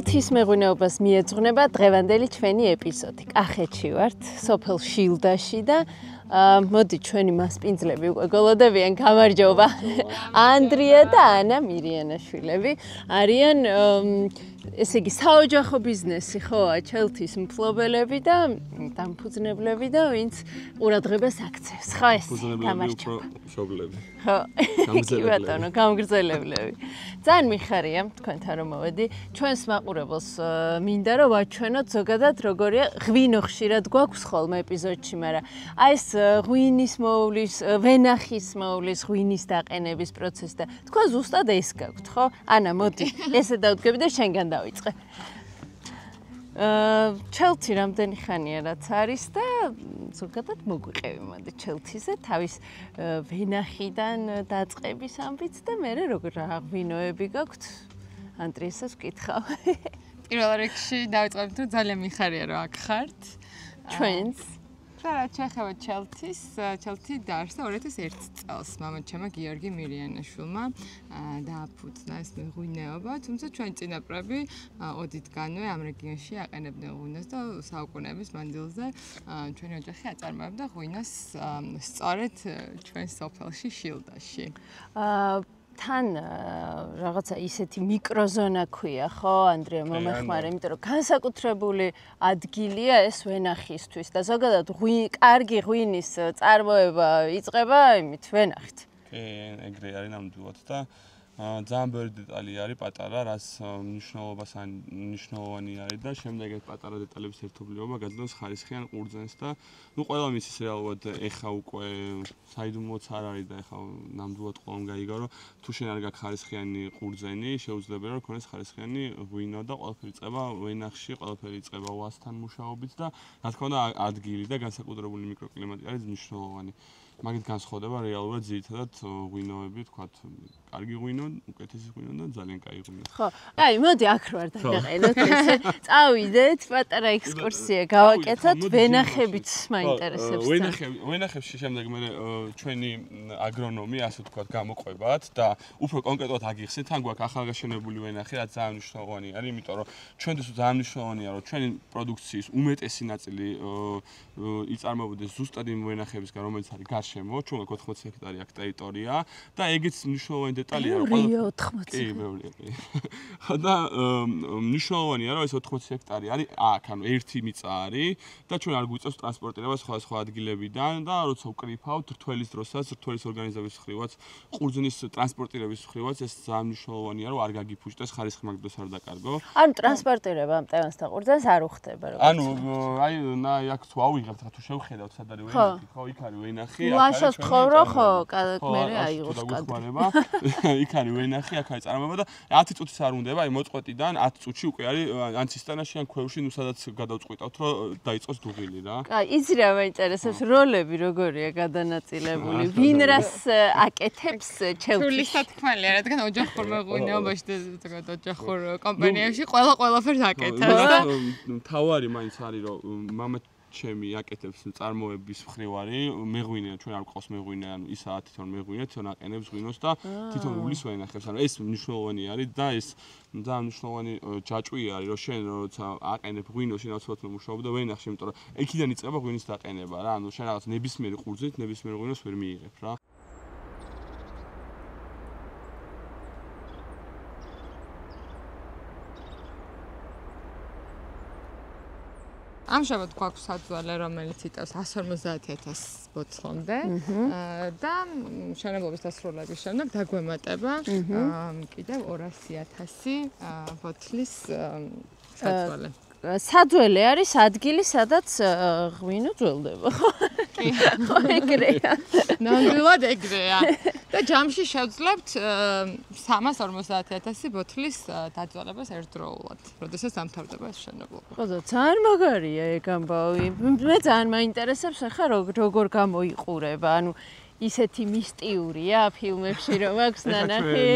ჩელთის მეღვინეობას მიეძღვნება დღევანდელი ჩვენი ეპიზოდი. კახეთში ვართ, სოფელ შილდაში და მოდი ჩვენი მასპინძლები უკვე გოლოდებიან. გამარჯობა. ანდრია და ანა მირიანაშვილები არიან ესე იგი საოჯახო ბიზნესი ხო ჩელთის მფლობელები და დამფუძნებლები და ვინც ყურადღებას აქცევს. ხო ეს გამარჯობა. მშობლები. ხო. გამგზელებლები. გამგზელებლები. ძალიან მიხარია თქვენთან რომ მოვედი. ჩვენს მაყურებელს მინდა რომ ვაჩვენოთ ზოგადად როგორია ღვინო ხშირად გვაქვს ხოლმე ეპიზოდში, მაგრამ აი ეს ღვინის მოვლის, ვენახის მოვლის, ღვინის დაყენების პროცესი და თქვენ ზუსტად ეს გაქვთ, ხო? ანა, მოდი, ესე დავდგები და შენგან დავიწყე. ჩელთი რამდენი ხანია რაც არის და ზოგადად მოგვიყევი მოდი ჩელთიზე თავის ვენახიდან დაწყების ამბიც და მე როგორ რა ღვინოები გაქვთ? ანდრიასაც ვკითხავ. პირველ რიგში დავიწყებთ რომ ძალიან მიხარია რომ აქ ხართ. ჩვენს რა ჩეხება ჩელთი დაარსდა 2001 წელს მამაჩემმა გიორგი მირიანაშვილმა დააფუძნა ეს მეღვინეობა, თუმცა ჩვენი წინაპრები ოდითგანვე ამ რეგიონში აყენებდნენ ღვინოს და საუკუნეების მანძილზე ჩვენი ოჯახი აწარმოებდა ღვინოს სწორედ ჩვენ სოფელში შილდაში. თან რაღაცა ისეთი მიკროზონა ქვია, ხო, ანდრია მომეხმარე, იმიტომ რომ განსაკუთრებული ადგილია ეს ვენახისთვის და ზოგადად კარგი ღვინის წარმოება იწყება იმით ვენახით. კი, ეგრე არის ნამდვილად და ძალიან ბევრი დეტალი არის პატარა, რაც მნიშვნელოვანი არის და შემდეგ ეს პატარა დეტალების ერთობლიობა გაძლევს ხარისხიან ყურძენს და ყველა მისის რეალურად ეხა უკვე საიდუმლოც არ არის და ეხა ნამდვილად ყველამ გაიგო რომ თუ შენ არ გაქვს ხარისხიანი ყურძენი, შეუძლებელია რომ ქონდეს ხარისხიანი ღვინო და ყველაფერი იწყება ვენახში, ყველაფერი იწყება ვასთან მუშაობით და რა თქმა უნდა ადგილი და განსაკუთრებული მიკროკლიმატი არის მნიშვნელოვანი. მაგით განსხვავდება რეალურად ძირითადად ღვინოები, თქვათ, კარგი ღვინო, უკეთესი ღვინო და ძალიან კაი ღვინო. ხო. აი, მოდი აქ ვარ დაგაყენოთ ესე. წავიდეთ, პატარა ექსკურსია გავაკეთოთ, ვენახებით მაინტერესებს. ვენახებში შემდეგ მე ჩვენი აგრონომი, ასე ვთქვათ, გამოყვებათ და უფრო კონკრეტულად აგიხსნით, თან გვაქვს ახალგაშენებული ვენახი, რაც ძალიან მნიშვნელოვანი არის, იმიტომ რომ ჩვენთვის ძალიან მნიშვნელოვანია, რომ ჩვენი პროდუქციის უმეტესი ნაწილი იწარმოებოდეს ზუსტად იმ ვენახებისგან, რომელიც არის გარშემო, ჩვენ 80 ჰექტარი აქ ტერიტორია და ეგეც მნიშვნელოვანი დეტალია, რომ ყველა 80. კი, ბევრია. და მნიშვნელოვანია, რომ ეს 80 ჰექტარი არის აქ, ანუ ერთი მიწა არის და ჩვენ არ გვიწევს ტრანსპორტირება სხვა ადგილებიდან და როცა უკრიფავთ რთველის დროსაც, რთველის ორგანიზების ხრივაც, ყურძნის ტრანსპორტირების ხრივაც ეს ძალიან მნიშვნელოვანია, რომ არ გაგიფუჭდეს ხარისხი მაგ დროს არ დაკარგო. ანუ ტრანსპორტირება ამ ტევანს და ყურძენს არ უხდება როგორც. ანუ აი აქ თუ ავიღებთ, თუ შევხედავთ სად არის ვენახი, ხო, იქ არის ვენახი. ლაშას თხოვრო ხო, მერე აიღოს კადრი. იქ არის ვენახი, აქ არის წარმოება და 10 წუთიც არ უნდება, აი მოწყვეტიდან 10 წუთში უკვე არის ან ცისტანაში ან ქვევრში, ნუ სადაც გადავწყვიტავთ, რომ დაიწყოს დუღილი რა. აი, იცი რა მაინტერესებს, როლები როგორია გადანაწილებული? ვინ რას აკეთებს ჩელთში? სულისათქმელია, რადგან ოჯახურ მეღვინეობაში და ოჯახურ კომპანიაში ყველაფერს აკეთებს და თავარი მაინც არის რომ მამა ჩემი აკეთებს წარმოების მხრივ არის მეღვინე, ჩვენ არ გვყავს მეღვინე, ანუ ისაა თვითონ მეღვინე, თვითონ აყენებს ღვინოს და თვითონ უვლის ვენახებს. ანუ ეს მნიშვნელოვანი არის და ეს ძალიან მნიშვნელოვანი ჯაჭვი არის, რომ შენ როცა აყენებ ღვინოს, შენაცვლად მუშაობ და ვენახში, იმიტომ რომ იქიდან იწყება ღვინის დაყენება რა. ანუ შენ რაღაც ნებისმიერი ყურძნით, ნებისმიერ ღვინოს ვერ მიიღებ რა. ამჟამად გვაქვს საძვალე, რომელიც იტევს 150,000 ბოთლამდე და მშენებლობის დასრულების შემდეგ დაგვემატება კიდევ 200,000 ბოთლის საძვალე. საძველე არის ადგილი, სადაც ღვინო ძველდება, ხო? კი. ხო, ეგრეა. ნამდვილად ეგრეა. და ჯამში შევძლებთ 350,000 ბოთლის დაძვალებას ერთდროულად, როდესაც დამთავრდება ეს მშენებლობა. ხო, ძალიან მაგარია ეგ ამბავი. მე ძალიან მაინტერესებს ახლა როგორ გამოიყურება, ანუ ისეთი მისტიურია ფილმებში რომ აქვს ნანახი.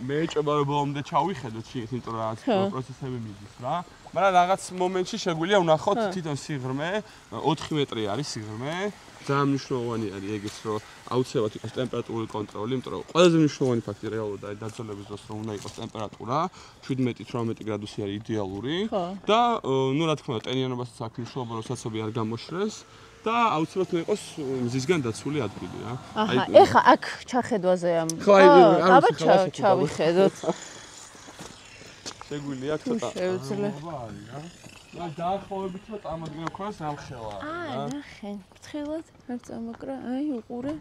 მე ეჭება რომ ბოლომდე ჩავიხედოთ იმიტომ რა პროცესები მიდის რა. მაგრამ რაღაც მომენტში შეგვიძლია ვნახოთ თვითონ სიღრმე 4 მეტრი არის სიღრმე ძალიან მნიშვნელოვანი არის ეგეც, რომ აუცილებლად იყოს ტემპერატურული კონტროლი, იმიტომ რომ ყველაზე მნიშვნელოვანი ფაქტი რეალურად არის დაძველების დროს, რომ უნდა იყოს ტემპერატურა 17-18 გრადუსი არის იდეალური და ნუ რა თქმა უნდა ტენიანობასაც აქვს მნიშვნელობა, რომ საცობი არ გამოშრეს. და აუცილებლად იყოს მზისგან დაცული ადგილი რა. ეხა აქ ჩახედვაზე ამ. აბა ჩავიხედოთ. შეგვიძლია ცოტა. შეუძლია. და დაახლოებით რომ წარმოადგენს ხოლმე სამხელა. ნახე, ფრთხილად არ წამოკრა, უყურე.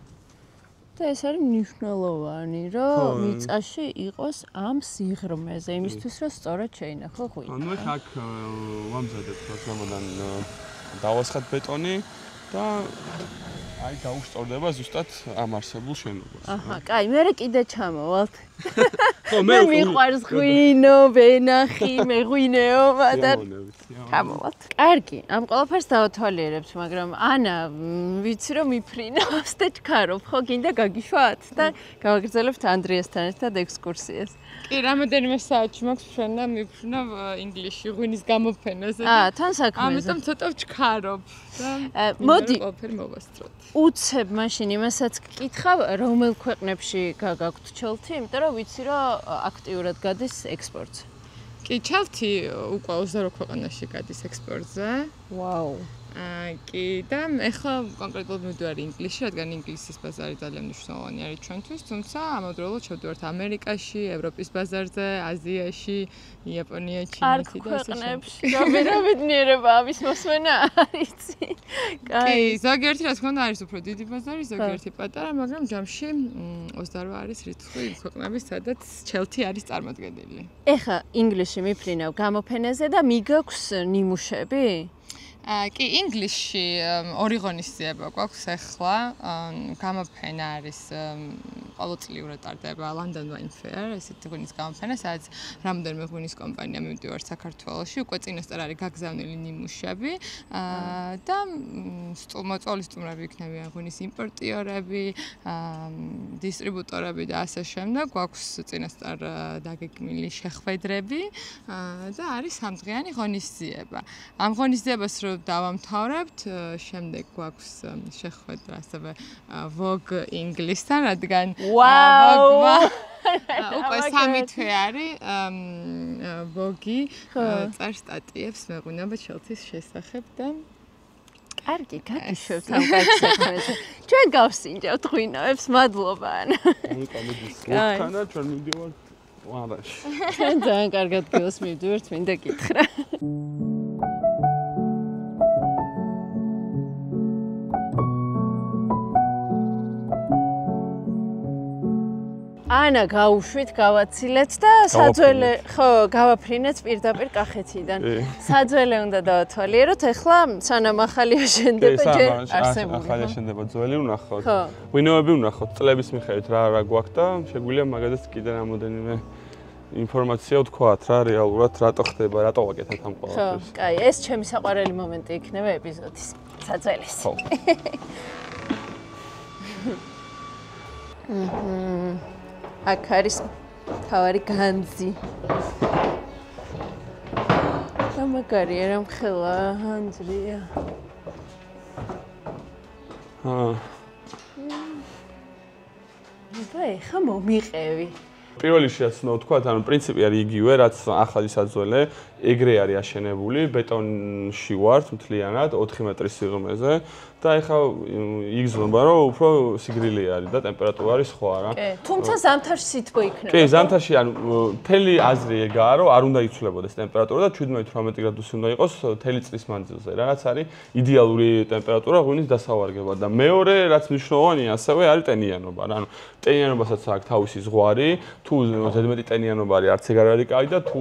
და ეს არის მნიშვნელოვანი, რომ მიწაში იყოს ამ სიღრმეზე, იმისთვის რომ სწორად შეინახო ღვინო. ანუ ეხა აქ ვამზადებთ ზემოდან დავასხათ ბეტონი და აი დაუსწორდება ზუსტად ამ არსებულ შენობას. აჰა, კაი, მე კიდე ჩამოვალთ. ხო, მე მიყვარს ღვინო, ვენახი, მეღვინეო და ჩამოვალთ. კარგი, ამ ყველაფერს დავთვალიერებთ, მაგრამ ანა, ვიცი რომ მიფრინავს და ჩქარობ, ხო, გინდა გაგიშვათ და გავაგრძელებთ ანდრიასთან ერთად ექსკურსიას. კი, რამოდენიმე საათში მაქვს ფრენა მიფრინავ ინგლისში ღვინის გამოფენაზე. თან საქმეზე. ამიტომ ცოტა ვჩქარობ და მოდი ყველაფერი მოვასწროთ. უცებ მაშინ იმასაც გკითხავ, რომელ ქვეყნებში გაგაქვთ ჩელთი, იმიტომ რომ ვიცი რომ აქტიურად გადის ექსპორტზე. კი, ჩელთი უკვე 22 ქვეყანაში გადის ექსპორტზე. ვაუ. კი და ეხლა კონკრეტულად მივდივარ ინგლისში, რადგან ინგლისის ბაზარი ძალიან მნიშვნელოვანი არის ჩვენთვის, თუმცა ამავდროულად შევდივართ ამერიკაში, ევროპის ბაზარზე, აზიაში, იაპონიაში, ჩინეთში და ასე შემდეგ. რა ბედნიერება ამის მოსმენა არის. კი, ზოგიერთი რა თქმა უნდა არის უფრო დიდი ბაზარი, ზოგიერთი პატარა, მაგრამ ჯამში 28 არის რიცხვი ქვეყნები, სადაც ჩელთი არის წარმოდგენილი. ეხა ინგლისში მიფრინავ გამოფენაზე და მიგაქვს ნიმუშები? კი, ინგლისში ორი ღონისძიება გვაქვს ახლა. გამოფენა არის ყოველწლიურად ტარდება London Wine Fair, ესეთი ღონის გამოფენა, სადაც რამდენიმე ღვინის კომპანია მივდივართ საქართველოში, უკვე წინასწარ არის გაგზავნილი ნიმუშები და მოწვეული სტუმრები იქნებიან ღვინის იმპორტიორები, დისტრიბუტორები და ასე შემდეგ. გვაქვს წინასწარ დაგეგმილი შეხვედრები და არის სამდღიანი ღონისძიება. ამ ღონისძიებას დავამთავრებთ, შემდეგ გვაქვს შეხვედრა ასევე Vogue ინგლისთან, რადგან ვაუ! უკვე 3 თვე არის Vogue წერს სტატიებს მეღვინეობა ჩელთის შესახებ და კარგი, გაგიშვებთ ამ კაცებს. ჩვენ გავსინჯავთ ღვინოებს, მადლობა ანა. ანუ კომედის ხანა ჩვენ მივდივართ ვარაში. ჩვენ ძალიან კარგად გილს მივდივართ, მინდა გითხრა. ანა გავუშვით, გავაცილეთ და საძველე, ხო, გავაფრინეთ პირდაპირ კახეთიდან. საძველე უნდა დავათვალიეროთ, ეხლა სანამ ახალი აშენდება, ჯერ არსებული. ახალი აშენდება ძველი ვნახოთ. ღვინოები ვნახოთ, წლების მიხედვით რა გვაქვს და შეგვიძლია მაგადაც კიდე რამოდენიმე ინფორმაცია ვთქვათ რა რეალურად რატო ხდება, რატო ვაკეთებ ამ ყველაფერს. ხო, კაი, ეს ჩემი საყვარელი მომენტი იქნება ეპიზოდის. საძველეს. ხო. აქ არის თავარი განძი. და მაგარია რა მხელა ანძრია. ეხა მომიყევი. პირველი შეაცნო თქვათ, ანუ პრინციპი არის იგივე, რაც ახალი საძველე, ეგრე არის აშენებული, ბეტონში ვართ მთლიანად 4 მეტრის სიღრმეზე და ეხლა იგრძნობა, რომ უფრო სიგრილი არის და ტემპერატურა არის სხვა რა. კი, თუმცა ზამთარში სითბო იქნება. კი, ზამთარში ანუ მთელი აზრი ეგაა, რომ არ უნდა იცვლებოდეს ტემპერატურა და 17-18 გრადუსი უნდა იყოს მთელი წლის მანძილზე, რაღაც არის იდეალური ტემპერატურა ღვინის დასავარგებლად და მეორე, რაც მნიშვნელოვანია, ასევე არის ტენიანობა. ანუ ტენიანობასაც აქვს თავისი ზღვარი, თუ ზედმეტი ტენიანობა არის, არც ეგ არ არის კარგი და თუ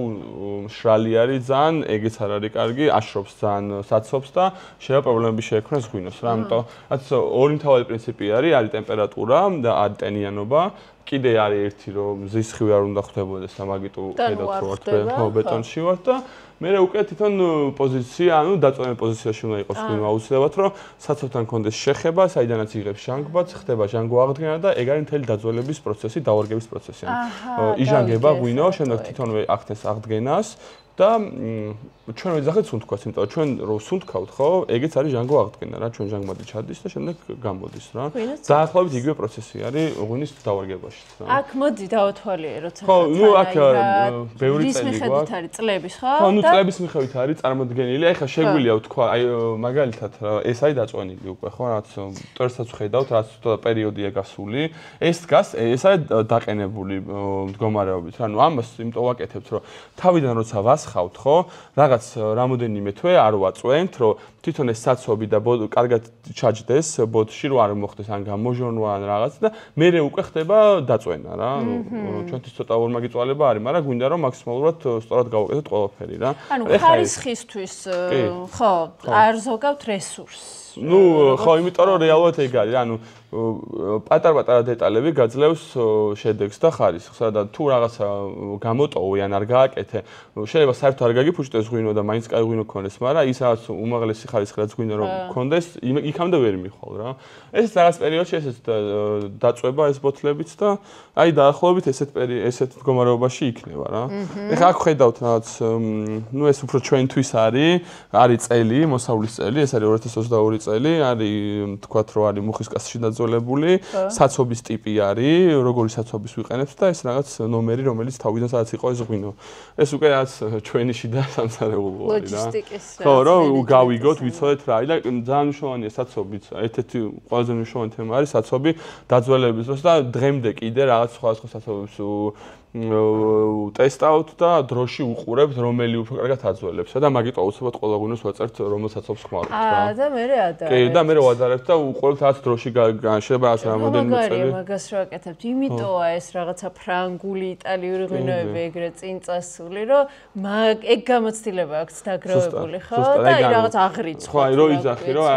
მშრალი არის ძალიან, ეგეც არ არის კარგი, აშრობს ძალიან საცობს და შეიძლება პრობლემები შეექმნას ღვინოს რა. ამიტომ რაც ორი მთავარი პრინციპი არის ტემპერატურა და არის ტენიანობა. კიდე არის ერთი რომ ზისხივი არ უნდა ხდებოდეს და მაგიტო ხედავთ რომ თქვენ ხო ბეტონში ვართ და მე უკვე თვითონ პოზიცია, ანუ დაწვევენ პოზიციაში უნდა იყოს ღვინო აუცილებლად, რომ საცობთან კონდეს შეხება, საიდანაც იღებს ჟანგბადს, ხდება ჟანგო აღდგენა და ეგ არის მთელი დაძველების პროცესი, დავარგების პროცესი. იჟანგება ღვინო, შემდეგ თვითონვე ახდენს აღდგენას და ჩვენ ვეძახეთ სუნთქვას, იმიტომ რომ ჩვენ რო სუნთქავთ, ხო, ეგეც არის ჟანგო აღდგენა რა, ჩვენ ჟანგბადი ჩადის და შემდეგ გამოდის რა. დაახლოებით იგივე პროცესი არის ღვინის დავარგებაშიც რა. აქ მოდი დავათვალიერე, როცა ხო, ნუ აქ ბევრი წელი გვაქვს. არის წლების, ხო? ხო, ნუ წლების მიხედვით არის წარმოდგენილი. აი ხა შეგვიძლია ვთქვა, აი მაგალითად ეს არის დაწვენილი უკვე, ხო, რაც ტორსაც ვხედავთ, რაც პერიოდია გასული. ეს დგას, ეს არის დაყენებული მდგომარეობით რა. ნუ ამას იმიტომ ვაკეთებთ, რომ თავიდან როცა ვასხავთ, ხო, რაღაც რამოდენიმე თვე არ ვაწვენთ, რომ თვითონ ეს საცობი და კარგად ჩაჯდეს ბოდში, რომ არ მოხდეს ან გამოჟონვა ან რაღაც და მერე უკვე ხდება დაწვენა რა. ჩვენთვის ცოტა ორმაგი წვალება არის, მაგრამ გვინდა რომ მაქსიმალურად სწორად გავაკეთოთ ყველაფერი რა. ანუ ხარისხისთვის ხო, არ ზოგავთ რესურსს. ნუ ხო, იმიტომ რომ რეალურად ეგ არის, ანუ პატარ-პატარა დეტალები გაძლევს შედეგს და ხარისხს და თუ რაღაცა გამოტოვე ან არ გააკეთე, შეიძლება საერთოდ არ გაგიფუჭდეს ღვინო და მაინც კაი ღვინო გქონდეს, მაგრამ ისაც უმაღლესი ხარისხი რაც გვინდა რომ გქონდეს, იქამდე ვერ მიხვალ რა. ეს რაღაც პერიოდში ესეც დაწვება ეს ბოთლებიც და აი დაახლოებით ესეთ მდგომარეობაში იქნება რა. ეხლა აქ ხედავთ რაღაც, ნუ ეს უფრო ჩვენთვის არის წელი, მოსავლის წელი, ეს არის 2022 წელი, არის თქვათ რომ არის მუხის კასში დაძველებული, საცობის ტიპი არის, როგორი საცობის ვიყენებთ და ეს რაღაც ნომერი, რომელიც თავიდან სადაც იყო ეს ღვინო. ეს უკვე რაც ჩვენი შიდა სამსარეული არის რა. ლოჯისტიკის ხო, რომ გავიგოთ, ვიცოდეთ რა არის და ძალიან მნიშვნელოვანია საცობიც. ერთ-ერთი ყველაზე მნიშვნელოვანი თემა არის საცობი დაძველების დროს და დღემდე კიდე რაღაც სხვადასხვა საცობებს ტესტავთ და დროში უყურებთ, რომელი უფრო კარგად აძველებსა და მაგით აუცილებლად ყველა ღვინოს ვაწერთ, რომელ საცობს ხმარობთ რა. და მე ადარებთ. კი, და მე ვადარებთ და უყურებთ რაც დროში შეიძლება ასე რამოდენიმე წელი. მაგარია მაგას რო აკეთებთ. იმიტოა ეს რაღაცა ფრანგული, იტალიური ღვინოები ეგრე წინ წასული, რომ ეგ გამოცდილება აქვს დაგროვებული, ხო? და აი რაღაც აღრიცხვა. ხო, აი რო იძახი, რომ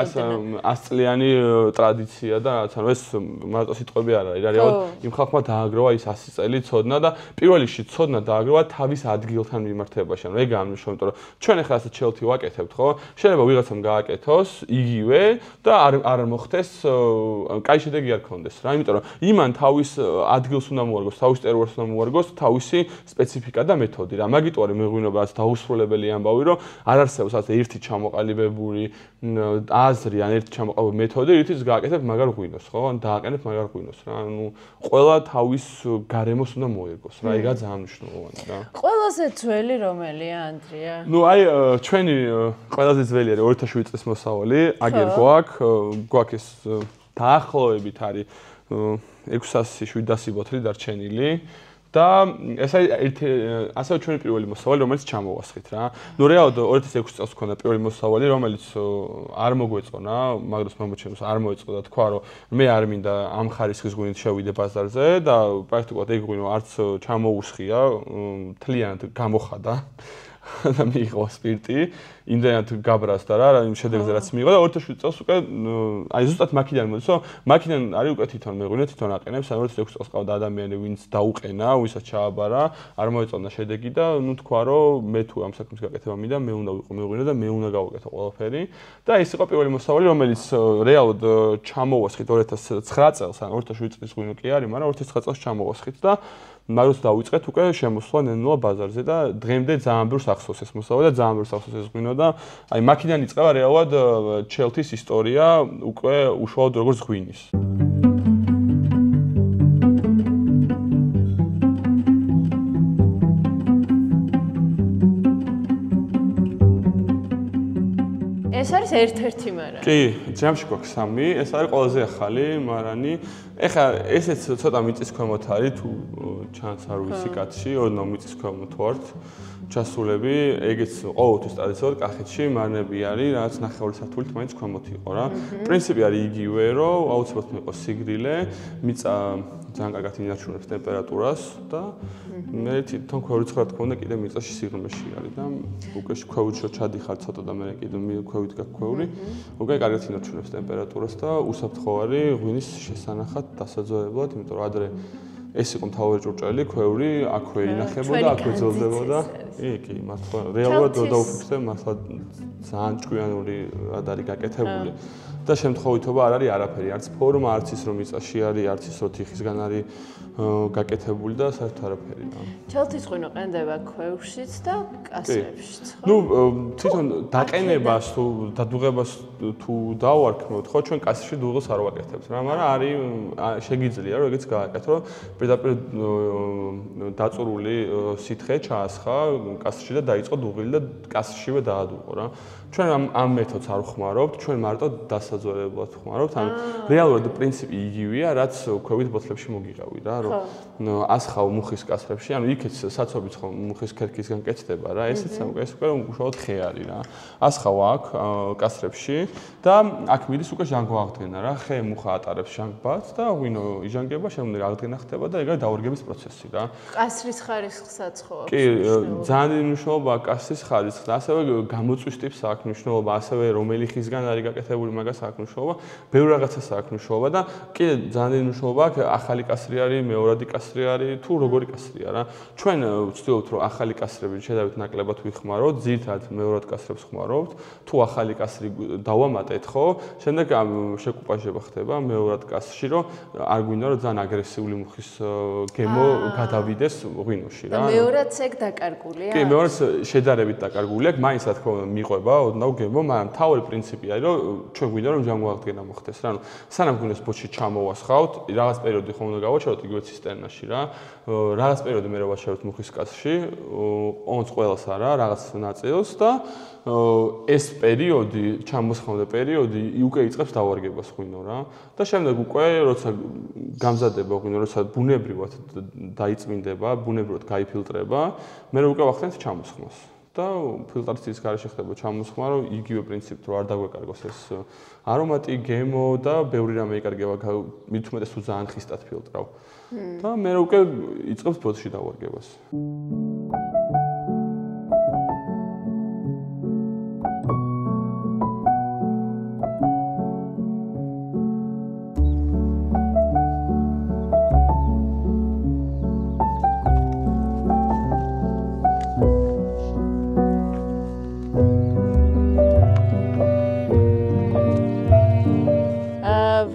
100 წლიანი ტრადიცია და რაღაცა ეს მარტო სიტყვები არ არის. რეალურად იმ ხალხმა დააგროვა ის 100 წელი ცოდნა და პირველ რიგში ცოდნა დააგროვა თავის ადგილთან მიმართებაში. ანუ ეგ ამნიშნავს, იმიტომ რომ ჩვენ ახლა ასე ჩელთი ვაკეთებთ, ხო? შეიძლება ვიღაცამ გააკეთოს იგივე და არ მოხდეს, კაი შედეგი არ ქონდეს რა. იმიტომ რომ იმან თავის ადგილს უნდა მოარგოს, თავის ტერუარს უნდა მოარგოს, თავისი სპეციფიკა და მეთოდი რა. მაგიტო არის მეღვინობა რაც დაუსრულებელი ამბავი, რომ არ არსებობს ასე ერთი ჩამოყალიბებული აზრი ან ერთი ჩამოყალიბებული მეთოდი, რითიც გააკეთებ მაგარ ღვინოს, ხო? ან დააყენებ მაგარ ღვინოს რა. ანუ ყველა თავის გარემოს უნდა მოერგოს რა. ეგა ძალიან მნიშვნელოვანია რა. ყველაზე ძველი რომელია, ანდრია? ნუ აი ჩვენი ყველაზე ძველი არის 2007 წლის მოსავალი, აგერ გვაქვს ეს დაახლოებით არის 600-700 ბოთლი დარჩენილი. და ეს არის ასევე ჩვენი პირველი მოსავალი, რომელიც ჩამოვასხით რა. ნუ რეალურად 2006 წელს ქონდა პირველი მოსავალი, რომელიც არ მოგვეწონა, მაგრამ მომჩენს არ მოეწყო და თქვა, რომ მე არ მინდა ამ ხარისხის ღვინით შევიდე ბაზარზე და პრაქტიკულად ეგ ღვინო არც ჩამოუსხია, მთლიანად გამოხადა. და მიიღო სპირტი, იმდენად გაბრასდა რა, იმ შედეგზე რაც მიიღო და 2007 წელს უკვე აი ზუსტად მაქიდან მოდის, რომ მაქიდან არის უკვე თვითონ მეღვინე, თვითონ აყენებს, ან 2006 წელს ყავდა ადამიანი, ვინც დაუყენა, ვისაც ჩააბარა, არ მოეწონა შედეგი და ნუ თქვა, რომ მე თუ ამ საქმის გაკეთება მინდა, მე უნდა ვიყო მეღვინე და მე უნდა გავაკეთო ყველაფერი. და ეს იყო პირველი მოსავალი, რომელიც რეალურად ჩამოვასხით 2009 წელს, ან 2007 წლის ღვინო კი არის, მაგრამ 2009 წელს ჩამოვასხით და მაგას დავიწყეთ უკვე შემოსვლა ნენულა ბაზარზე და დღემდე ძალიან ბევრს ახსოვს ეს მოსავალი და ძალიან ბევრს ახსოვს ეს ღვინო და აი მაქიდან იწყება რეალურად ჩელთის ისტორია უკვე უშუალოდ როგორც ღვინის. ეს არის ერთ-ერთი მარანი. კი, ჯამში გვაქვს 3, ეს არის ყველაზე ახალი მარანი. ეხლა ესეც ცოტა მიწისქვემოთ არის თუ ჩანს არ ვიცი კაცში, ოდნავ მიწისქვემოთ ვართ. ჩასულები, ეგეც ყოველთვის ტრადიციულად კახეთში მარნები არის, რაც ნახევარი სართულით მაინც ქვემოთ იყო რა. პრინციპი არის იგივე, რომ აუცილებლად იყოს სიგრილე, მიწა ძალიან კარგად ინარჩუნებს ტემპერატურას და მე თვითონ ქვევრი ცხრა თქონდა კიდე მიწაში სიღრმეში არის და უკვე ქვევით ჩადიხარ ცოტა და მე კიდე ქვევით გაქვს ქვევრი, უკვე კარგად ინარჩუნებს ტემპერატურას და უსაფრთხო არის ღვინის შესანახად დასაძვებლად, იმიტომ რომ ადრე ეს იყო მთავარი ჭურჭელი, ქვევრი აქვე ინახებოდა, აქვე ძელდებოდა. კი, მართლა რეალურად დაუფიქსე, მართლა ძალიან ჭკვიანური რად არის გაკეთებული. და შემთხვევითობა არ არის არაფერი, არც ფორმა, არც ის რომ მიწაში არის, არც ის რომ თიხისგან არის გაკეთებული და საერთოდ არაფერი რა. ჩელთის ღვინო ყენდება ქვევრშიც და კასრებშიც, ხო? ნუ თვითონ დაყენებას თუ დადუღებას თუ დავარქმევთ, ხო, ჩვენ კასრში დუღილს არ ვაკეთებთ რა, მაგრამ არის შეგიძლია რომ ეგეც გააკეთო, რომ პირდაპირ დაწურული სითხე ჩაასხა კასრში და დაიწყო დუღილი და კასრშივე დაადუღო რა. ჩვენ ამ მეთოდს არ ვხმარობთ, ჩვენ მარტო დასაძვერებლად ვხმარობთ. ანუ რეალურად პრინციპი იგივეა, რაც ქვევით ბოთლებში მოგიღავი რა, რომ ასხავ მუხის კასრებში, ანუ იქაც საცობიც ხო მუხის ქერქისგან კეთდება რა, ესეც ეს უკვე უშუალოდ ხე არის რა. ასხავ აქ კასრებში და აქ მიდის უკვე ჟანგვა აღდგენა რა, ხე მუხა ატარებს ჟანგბადს და ღვინო იჟანგება, შემდეგ აღდგენა ხდება და ეგაა დაურგების პროცესი რა. კასრის ხარისხსაც ხო აქვს? კი, ძალიან დიდი მნიშვნელობა კასრის ხარისხს, ასევე გამოწვის ტიპს აქვს მნიშვნელობა, ასევე რომელი ხისგან არის გაკეთებული, მაგას აქვს მნიშვნელობა, ბევრ რაღაცას აქვს მნიშვნელობა და კიდე ძალიან დიდი მნიშვნელობა აქვს, ახალი კასრი არის, მეორადი კასრი არის, თუ როგორი კასრია რა. ჩვენ ვცდილობთ, რომ ახალი კასრები შედარებით ნაკლებად ვიხმაროთ, ძირითადად მეორად კასრებს ვხმარობთ, თუ ახალი კასრი დავამატეთ, ხო, შემდეგ შეკუპაჟება ხდება მეორად კასრში, რომ არ გვინდა რომ ძალიან აგრესიული მუხის გემო გადავიდეს ღვინოში რა. და მეორადს ეგ დაკარგულია? კი, მეორადს შედარებით დაკარგული აქვს, მაინც რა თქმა უნდა მიყვება ოდნავ გემო, მაგრამ თავი პრინციპი არის, რომ ჩვენ გვინდა რომ ჟანგვა აღდგენა მოხდეს რა. ანუ სანამ გვინდას ბოჩი ჩამოვასხავთ, რაღაც პერიოდი ხომ უნდა გავაჩეროთ იგივე ცისტერნაში რა. რაღაც პერიოდი მე ვაჩეროთ მუხის კასრში, ონს ყველას არა, რაღაც ნაწილს და ეს პერიოდი, ჩამოსხმამდე პერიოდი უკვე იწყებს დავარგებას ღვინო რა. და შემდეგ უკვე როცა გამზადება ღვინო, როცა ბუნებრივად დაიწმინდება, ბუნებრივად გაიფილტრება, მე უკვე ვახდენთ ჩამოსხმას. და ფილტრის გარეშე ხდება ჩამოსხმა, რომ იგივე პრინციპით რომ არ დაგვეკარგოს ეს არომატი, გემო და ბევრი რამე იკარგება, მით უმეტეს თუ ძალიან ხისტად ფილტრავ. და მე უკვე იწყებს ბოთლში დავარგებას.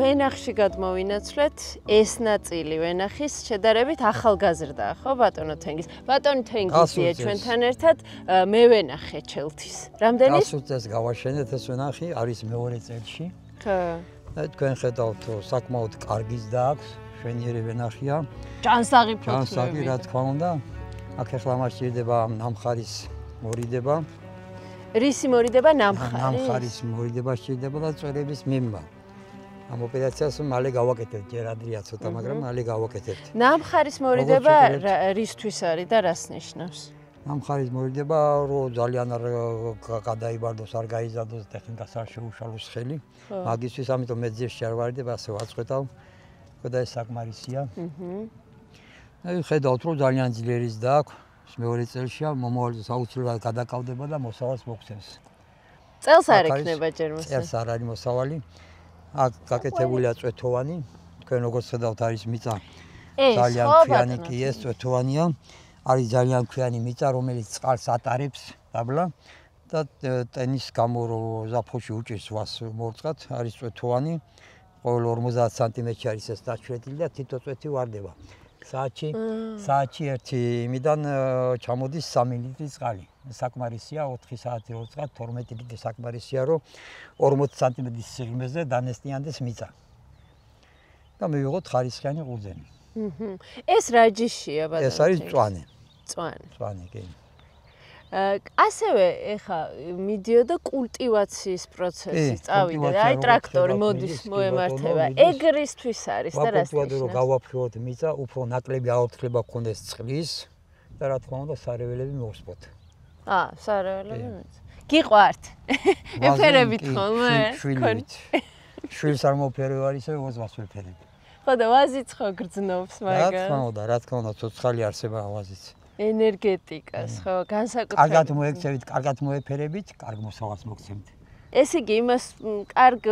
ვენახში გადმოვინაცვლეთ, ეს ნაწილი ვენახის შედარებით ახალგაზრდაა, ხო ბატონო თენგის? ბატონი თენგისია ჩვენთან ერთად, მე ვენახე ჩელთის. რამდენი? გასულ წელს გავაშენეთ ეს ვენახი, არის მეორე წელში. ხო. და თქვენ ხედავთ, რომ საკმაოდ კარგიც დააქვს, შვენიერი ვენახია. ჯანსაღი ფოთლები. ჯანსაღი რა თქმა უნდა. აქ ახლა მას შეიძლება ნამხარის მორიდება. რისი მორიდება? ნამხარის? ნამხარის მორიდება შეიძლება და წვერების მიმმა. ამ ოპერაციას მალე გავაკეთებთ, ჯერ ადრეა ცოტა, მაგრამ მალე გავაკეთებთ. ნამხარის მორიდება რისთვის არის და რას ნიშნავს? ნამხარის მორიდება, რომ ძალიან არ გადაიბარდოს, არ გაიზარდოს ტექნიკას არ შეუშალოს ხელი. მაგისთვის ამიტომ მეძიებში არ ვარდებ, ასე ვაწყვითავ. და ეს საკმარისია. აი ხედავთ, რომ ძალიან ძლიერიც დააქვს, მეორე წელშია, მომავალზე აუცილებლად გადაკავდება და მოსავალს მოგცემს. წელს არ ექნება ჯერ მოსავალი. წელს არ არის მოსავალი. აქ გაკეთებულია წვეთოვანი, თქვენ როგორც ხედავთ არის მიწა. ძალიან ქვიანი კი ეს წვეთოვანია. არის ძალიან ქვიანი მიწა, რომელიც წყალს ატარებს დაბლა და ტენის გამო რომ ზაფხულში უჭირს ვას მორწყად, არის წვეთოვანი. ყოველ 50 სანტიმეტრში არის ეს დაჩვეთილი და თითო წვეთი ვარდება. საათში ერთი იმიდან ჩამოდის 3 ლიტრი წყალი. საკმარისია 4 საათი რო წყალ 12 ლიტრი საკმარისია რომ 40 სანტიმეტრის სიღრმეზე დანესტიანდეს მიწა. და მივიღოთ ხარისხიანი ყურძენი. ეს რა ჯიშია ბატონო? ეს არის მწვანე. მწვანე, კი. ასევე ეხა მიდიოდა კულტივაციის პროცესი, წავიდა. აი ტრაქტორი მოდის მოემართება. ეგრისთვის არის და რას ნიშნავს? რომ გავაფრთხილოთ მიწა, უფრო ნაკლები აორთქლება გქონდეს წყლის და რა თქმა უნდა სარეველები მოვსპოთ. სარეველები მეც. გიყვართ. ეფერებით ხოლმე? შვილს არ მოფერევარ ისე ვაზვას ვეფერები. ხო და ვაზიც ხო გრძნობს მაგას. რა თქმა უნდა, ცოცხალი არსება ვაზიც. ენერგეტიკას ხო, განსაკუთრებით. კარგად მოექცევით, კარგად მოეფერებით, კარგ მოსავალს მოგცემთ. ეს იგი იმას კარგ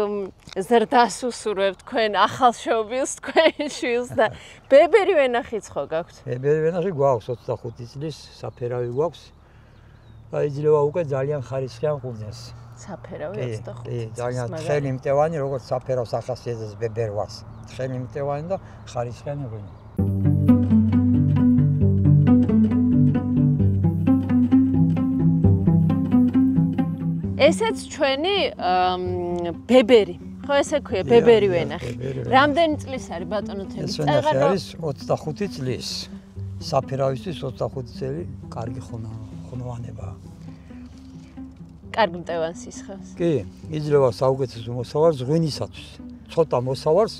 ზრდას უსურვებთ თქვენ ახალშობილს, თქვენ შვილს და ბებერი ვენახიც ხო გაქვთ? ბებერი ვენახი გვაქვს 25 წლის, საფერავი გვაქვს. და იძლევა უკვე ძალიან ხარისხიან ყურძენს. საფერავი 25. ძალიან თხელი მტევანი, როგორც საფერავს ახასიათებს ბებერვას. თხელი მტევანი და ხარისხიანი ღვინო. ესეც ჩვენი ბებერი. ხო ესე ქვია, ბებერი ვენახი. რამდენი წლის არის ბატონო თემი? წეგარო არის 25 წლის. საფერავისთვის 25 წელი კარგი ხონოვანებაა. კარგი მტევანს ისხავს. კი, იძლევა საუკეთესო მოსავარს ღვინისათვის. ცოტა მოსავარს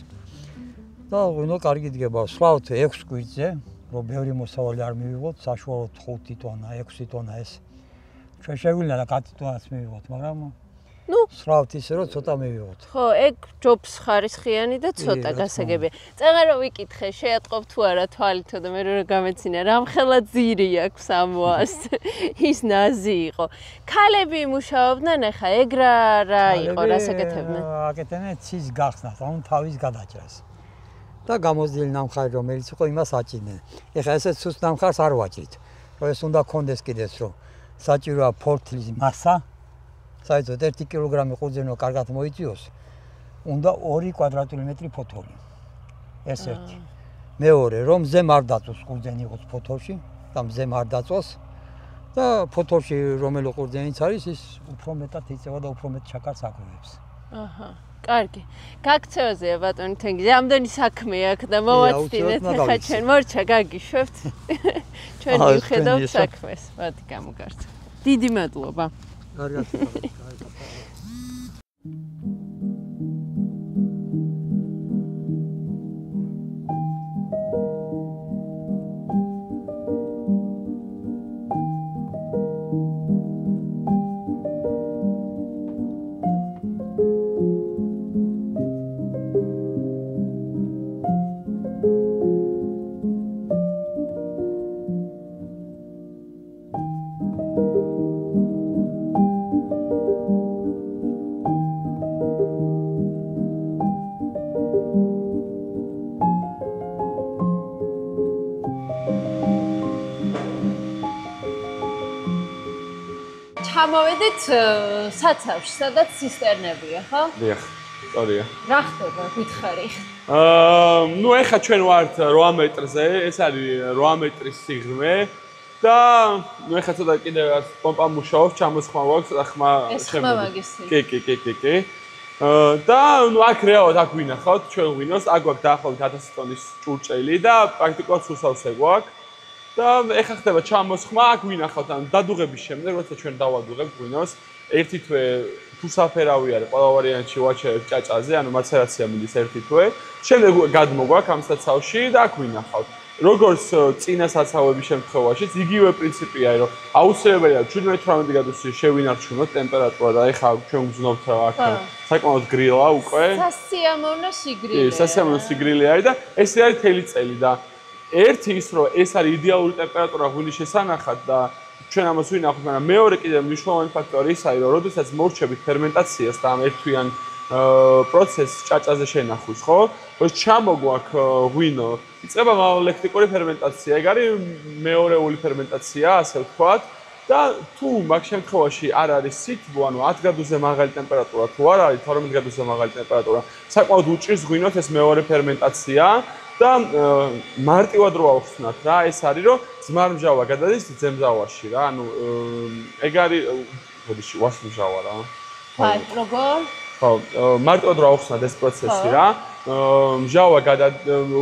და ღვინო კარგი დგება. სვავთ 6 კვირტზე, რომ ბევრი მოსავალი არ მივიღოთ, საშუალოდ 5 ტონა, 6 ტონა ეს. ჩვენ შეგვიძლია და 10 ტონას მივიღოთ, მაგრამ სვავთ ისე რომ ცოტა მივიღოთ. ხო, ეგ ჯობს ხარისხიანი და ცოტა გასაგებია. წეგარო ვიკითხე, შეატყობ თუ არა თვალითო და მე რა გამეცინა, რამხელა ძირი აქვს ამოას. ის ნაზი იყო. ქალები მუშაობდნენ ახლა, ეგ რა იყო, რას აკეთებდნენ? აკეთებდნენ ცის გახსნას, ანუ თავის გადაჭრას. და გამოზრდილი ნამხარი რომელიც იყო, იმას აჭიდნენ. ეხლა ესე სუს ნამხარს არ ვაჭრით. რომ ეს უნდა კონდეს კიდეც რომ საჭიროა ფორთლის მასა. საერთოდ 1 კილოგრამი ყურძენო კარგად მოიწიოს, უნდა 2 კვადრატული მეტრი ფოთოლი. ეს ერთი. მეორე, რომ მზემ არ დაწოს ყურძენი იყოს ფოთოლში, და მზემ არ დაწოს და ფოთოლში რომელი ყურძენიც არის, ის უფრო მეტად იწევა და უფრო მეტ შაქარს აგვევებს. აჰა. კარგი. გაქცევაზეა ბატონი თენგიძე, ამდენი საქმე აქვს და მოვაცდინეთ ახლა ჩვენ მორჩა გაგიშვებთ. ჩვენ მივხედავთ საქმეს. მათი გამოგართ. დიდი მადლობა. კარგად. ჩამოვედით საცავში, სადაც ცისტერნებია, ხო? დიახ, სწორია. რა ხდება, გითხარი? ნუ ეხლა ჩვენ ვართ 8 მეტრზე, ეს არის 8 მეტრის სიღრმე და ნუ ეხლა ცოტა კიდე პომპა მუშაობს, ჩამოსხმა გვაქვს, ცოტა ხმა შემოვიდა. კი. და ნუ აქ რეალურად აქ ვინახავთ ჩვენ ღვინოს, აქ გვაქვს დაახლოებით 1000 ტონის ჭურჭელი და პრაქტიკულად სუსავსე გვაქვს. და ეხლა ხდება ჩამოსხმა, აქ ვინახავთ, ანუ დადუღების შემდეგ, როცა ჩვენ დავადუღებთ ღვინოს, ერთი თვე თუ საფერავი არის, ყველა ვარიანტში ვაჩერებთ ჭაჭაზე, ანუ მაცერაცია მიდის ერთი თვე. შემდეგ გადმოგვაქვს ამ საცავში და აქ ვინახავთ. როგორც წინა საცავების შემთხვევაშიც, იგივე პრინციპია, რომ აუცილებელია 17-18 გრადუსი შევინარჩუნოთ ტემპერატურა და ეხლა ჩვენ გძნობთ რა აქ საკმაოდ გრილა უკვე. სასიამოვნო სიგრილი. კი, სასიამოვნო სიგრილი არის და ეს არის თელი წელი და ერთი ის რომ ეს არის იდეალური ტემპერატურა ღვინის შესანახად და ჩვენ ამას ვინახავთ, მაგრამ მეორე კიდევ მნიშვნელოვანი ფაქტორი ის არის, რომ როდესაც მორჩებით ფერმენტაციას და ამ ერთთვიან პროცესს ჭაჭაზე შენახვის, ხო? რომ ჩამოგვაქვს ღვინო, იწყება მოლეკულური ფერმენტაცია, ეგ არის მეორეული ფერმენტაცია, ასე ვთქვათ. და თუ მაგ შემთხვევაში არ არის სითბო, ანუ 10 გრადუსზე მაღალი ტემპერატურა თუ არ არის 12 გრადუსზე მაღალი ტემპერატურა, საკმაოდ უჭირს ღვინოს ეს მეორე ფერმენტაცია და მარტივად რო ავხსნათ რა, ეს არის რომ ძმარმჟავა გადადის ძემჟავაში რა, ანუ ეგ არის ბოდიში ვასმჟავა რა. აი, როგორ? ხო, მარტივად რო ავხსნათ ეს პროცესი რა,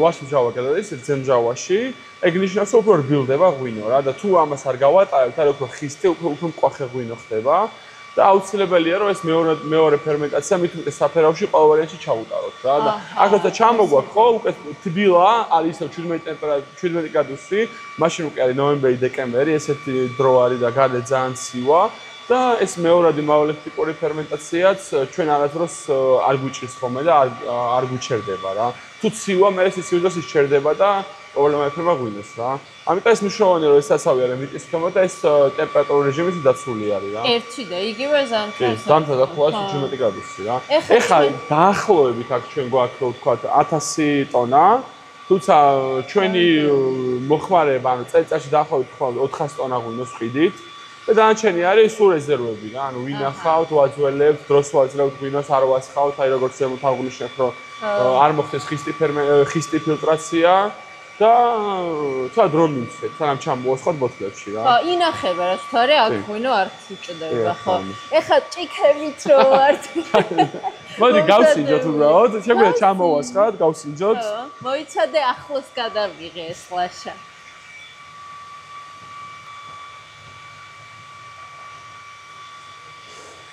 ვასმჟავა გადადის ძემჟავაში. ეგ ნიშნავს, რომ უფრო რბილდება ღვინო რა და თუ ამას არ გავატარებთ, არ უფრო ხისტი, უფრო მკვახე ღვინო ხდება და აუცილებელია რომ ეს მეორე ფერმენტაცია მით უმეტეს საფერავში ყოველ ვარიანტში ჩაუტაროთ რა და აქ როცა ჩამოგვაქვს ხო უკვე თბილა არის ისევ 17 გრადუსი, მაშინ უკვე არის ნოემბერი, დეკემბერი, ესეთი დრო არის და გარდა ძალიან ცივა და ეს მეორადი მოლეკულური ფერმენტაციაც ჩვენ არასდროს არ გვიჭირს ხოლმე და არ გვიჩერდება რა. თუ ცივა, მე ეს სიუძეს ისჩერდება და პრობლემა ექნება ღვინოს რა. ამიტომ ეს მნიშვნელოვანია რომ ეს საცავი არის მიწის ქვემოთ და ეს ტემპერატურული რეჟიმით დაცული არის რა. ერთი და იგივე ზამთარს. ზამთარს ახლავს 17 გრადუსი რა. ეხლა დაახლოებით აქ ჩვენ გვაქვს რო ვთქვათ 1000 ტონა, თუმცა ჩვენი მოხმარება ანუ წელიწადში დაახლოებით 400 ტონა ღვინოს ვყიდით და დანარჩენი არის სულ რეზერვები რა, ანუ ვინახავთ, ვაძველებთ, დროს ვაძლევთ ღვინოს, არ ვასხავთ, აი როგორც ზემოთ აღვნიშნეთ, რომ არ მოხდეს ხისტი ფილტრაცია და თვა დრო მივცეთ, სანამ ჩამოვასხოთ ბოთლებში რა. ხო, ინახება რა თქო, აქ ღვინო არც იჭდება, ხო. ეხლა ჭიქებით რო ვართ. მოდი გავსინჯოთ უბრალოდ, შეგვიძლია ჩამოვასხათ, გავსინჯოთ. ხო, მოიცადე ახლოს გადავიღე ეს ლაშა.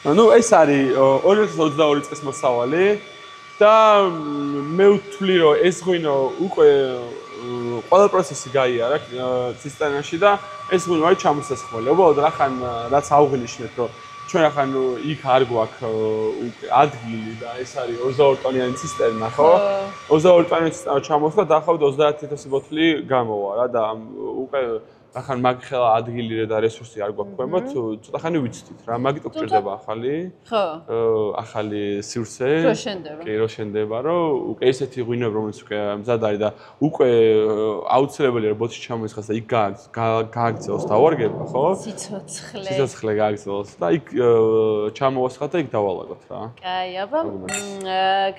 ну ეს არის 2022 წლის მოსავალი და მე ვთვლი რომ ეს ღვინო უკვე ყველა პროცესი გაიარა ცისტერნაში და ეს ღვინო არის ჩამოსასხმელი. უბრალოდ რახან რაც ავღნიშნეთ რომ ჩვენ ახან იქ არ გვაქვს ადგილი და ეს არის 22 ტონიანი ცისტერნა ხო? 22 ტონიანი ცისტერნა ჩამოსხდა დაახლოებით 30000 ბოთლი გამოვა რა და უკვე ახან მაგ ხელა ადგილი და რესურსი არ გვაქვს ქვემოთ, ცოტა ხანი ვიცდით რა, მაგით გჭირდება ახალი. ხო. ახალი სივრცე. რო შენდება. კი, რო შენდება, რომ უკვე ესეთი ღვინოები რომელიც უკვე მზად არის და უკვე აუცილებელია რომ ბოთლში ჩამოისხას და იქ გააგრძელოს დავარგება, ხო? სიცოცხლე. სიცოცხლე გააგრძელოს და იქ ჩამოვასხათ და იქ დავალაგოთ რა. კაი, აბა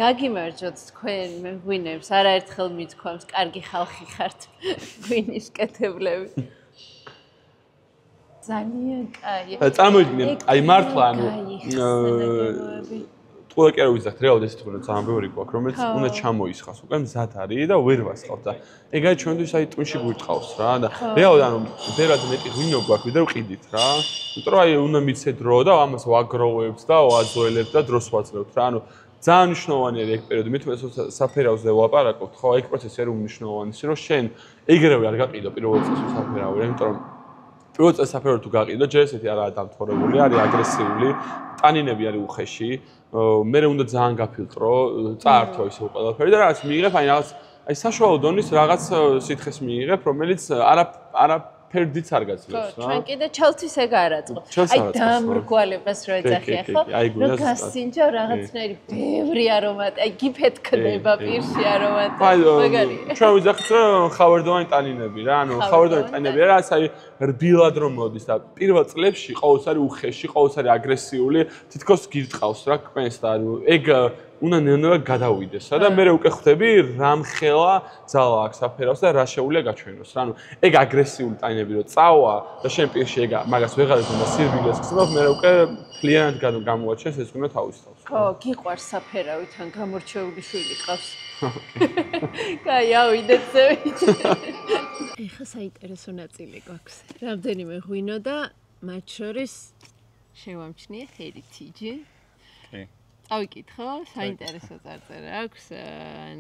გაგიმარჯოთ თქვენ ღვინებს, არაერთხელ მithქვამს, კარგი ხალხი ხართ ღვინის კეთებლები. ძალიან კაი. წარმოიდგინე, აი მართლა ანუ ყველა კი არ ვიზახთ, რეალურად ესეთი ღვინო ძალიან ბევრი გვაქვს, რომელიც უნდა ჩამოისხას, უკვე მზად არის და ვერ ვასხავთ და ეგ არის ჩვენთვის აი ტუნში გვირტყავს რა და რეალურად ანუ ბევრად მეტი ღვინო გვაქვს, ვიდრე ვყიდით რა. იმიტომ რომ აი უნდა მიცეთ დრო და ამას ვაგროვებთ და ვაძველებთ და დროს ვაძლევთ რა. ანუ ძალიან მნიშვნელოვანი არის ეგ პერიოდი, მით უმეტეს საფერავზე ვაპარაკობთ, ხო, ეგ პროცესი არის უმნიშვნელოვანი, რომ შენ ეგრევე არ გაყიდო პირველ წელს საფერავი, იმიტომ რომ პირველ წელს საფერავი თუ გაყიდო, ჯერ ესეთი არაა დამთვალებული, არის აგრესიული, ტანინები არის უხეში, მე უნდა ძალიან გაფილტრო, წაართვა ისე ყველაფერი და რაღაც მიიღებ, აი რაღაც აი საშუალო დონის რაღაც სითხეს მიიღებ, რომელიც არაფერდიც არ გაძლევს რა. ჩვენ კიდე ჩელთის ეგ არ აწყობ. აი დამრგვალებას რო ეძახია ხო? რო გასინჯა რაღაცნაირი ბევრი არომატი, აი გიფეთქდება პირში არომატი. მაგარია. ჩვენ ვიძახით რომ ხავერდოვანი ტანინები რა, ანუ ხავერდოვანი ტანინები რა, რაც აი რბილად რომ მოდის და პირველ წლებში ყოველს არის უხეში, ყოველს არის აგრესიული, თითქოს გირტყავს რა კმენს და ეგ უნდა ნელ-ნელა გადავიდეს და მე უკვე ხვდები რამხელა ძალა აქვს საფერავს და რა შეუძლია გაჩვენოს რა. ანუ ეგ აგრესიული ტანინები რო წავა და შენ პირში ეგ მაგას ვეღარებ და სირბილეს ხსნობ, მე უკვე ფლიანად გამოვაჩენს ეს ღვინო თავის თავს. ხო, გიყვარს საფერავი თან გამორჩეული შვილი ყავს. კაი, ავიდეთ ზევით. ეხა საინტერესო ნაწილი გვაქვს. რამდენიმე ღვინო და მათ შორის შევამჩნიე heritage. კი. წავიკითხო, საინტერესო წარწერა აქვს.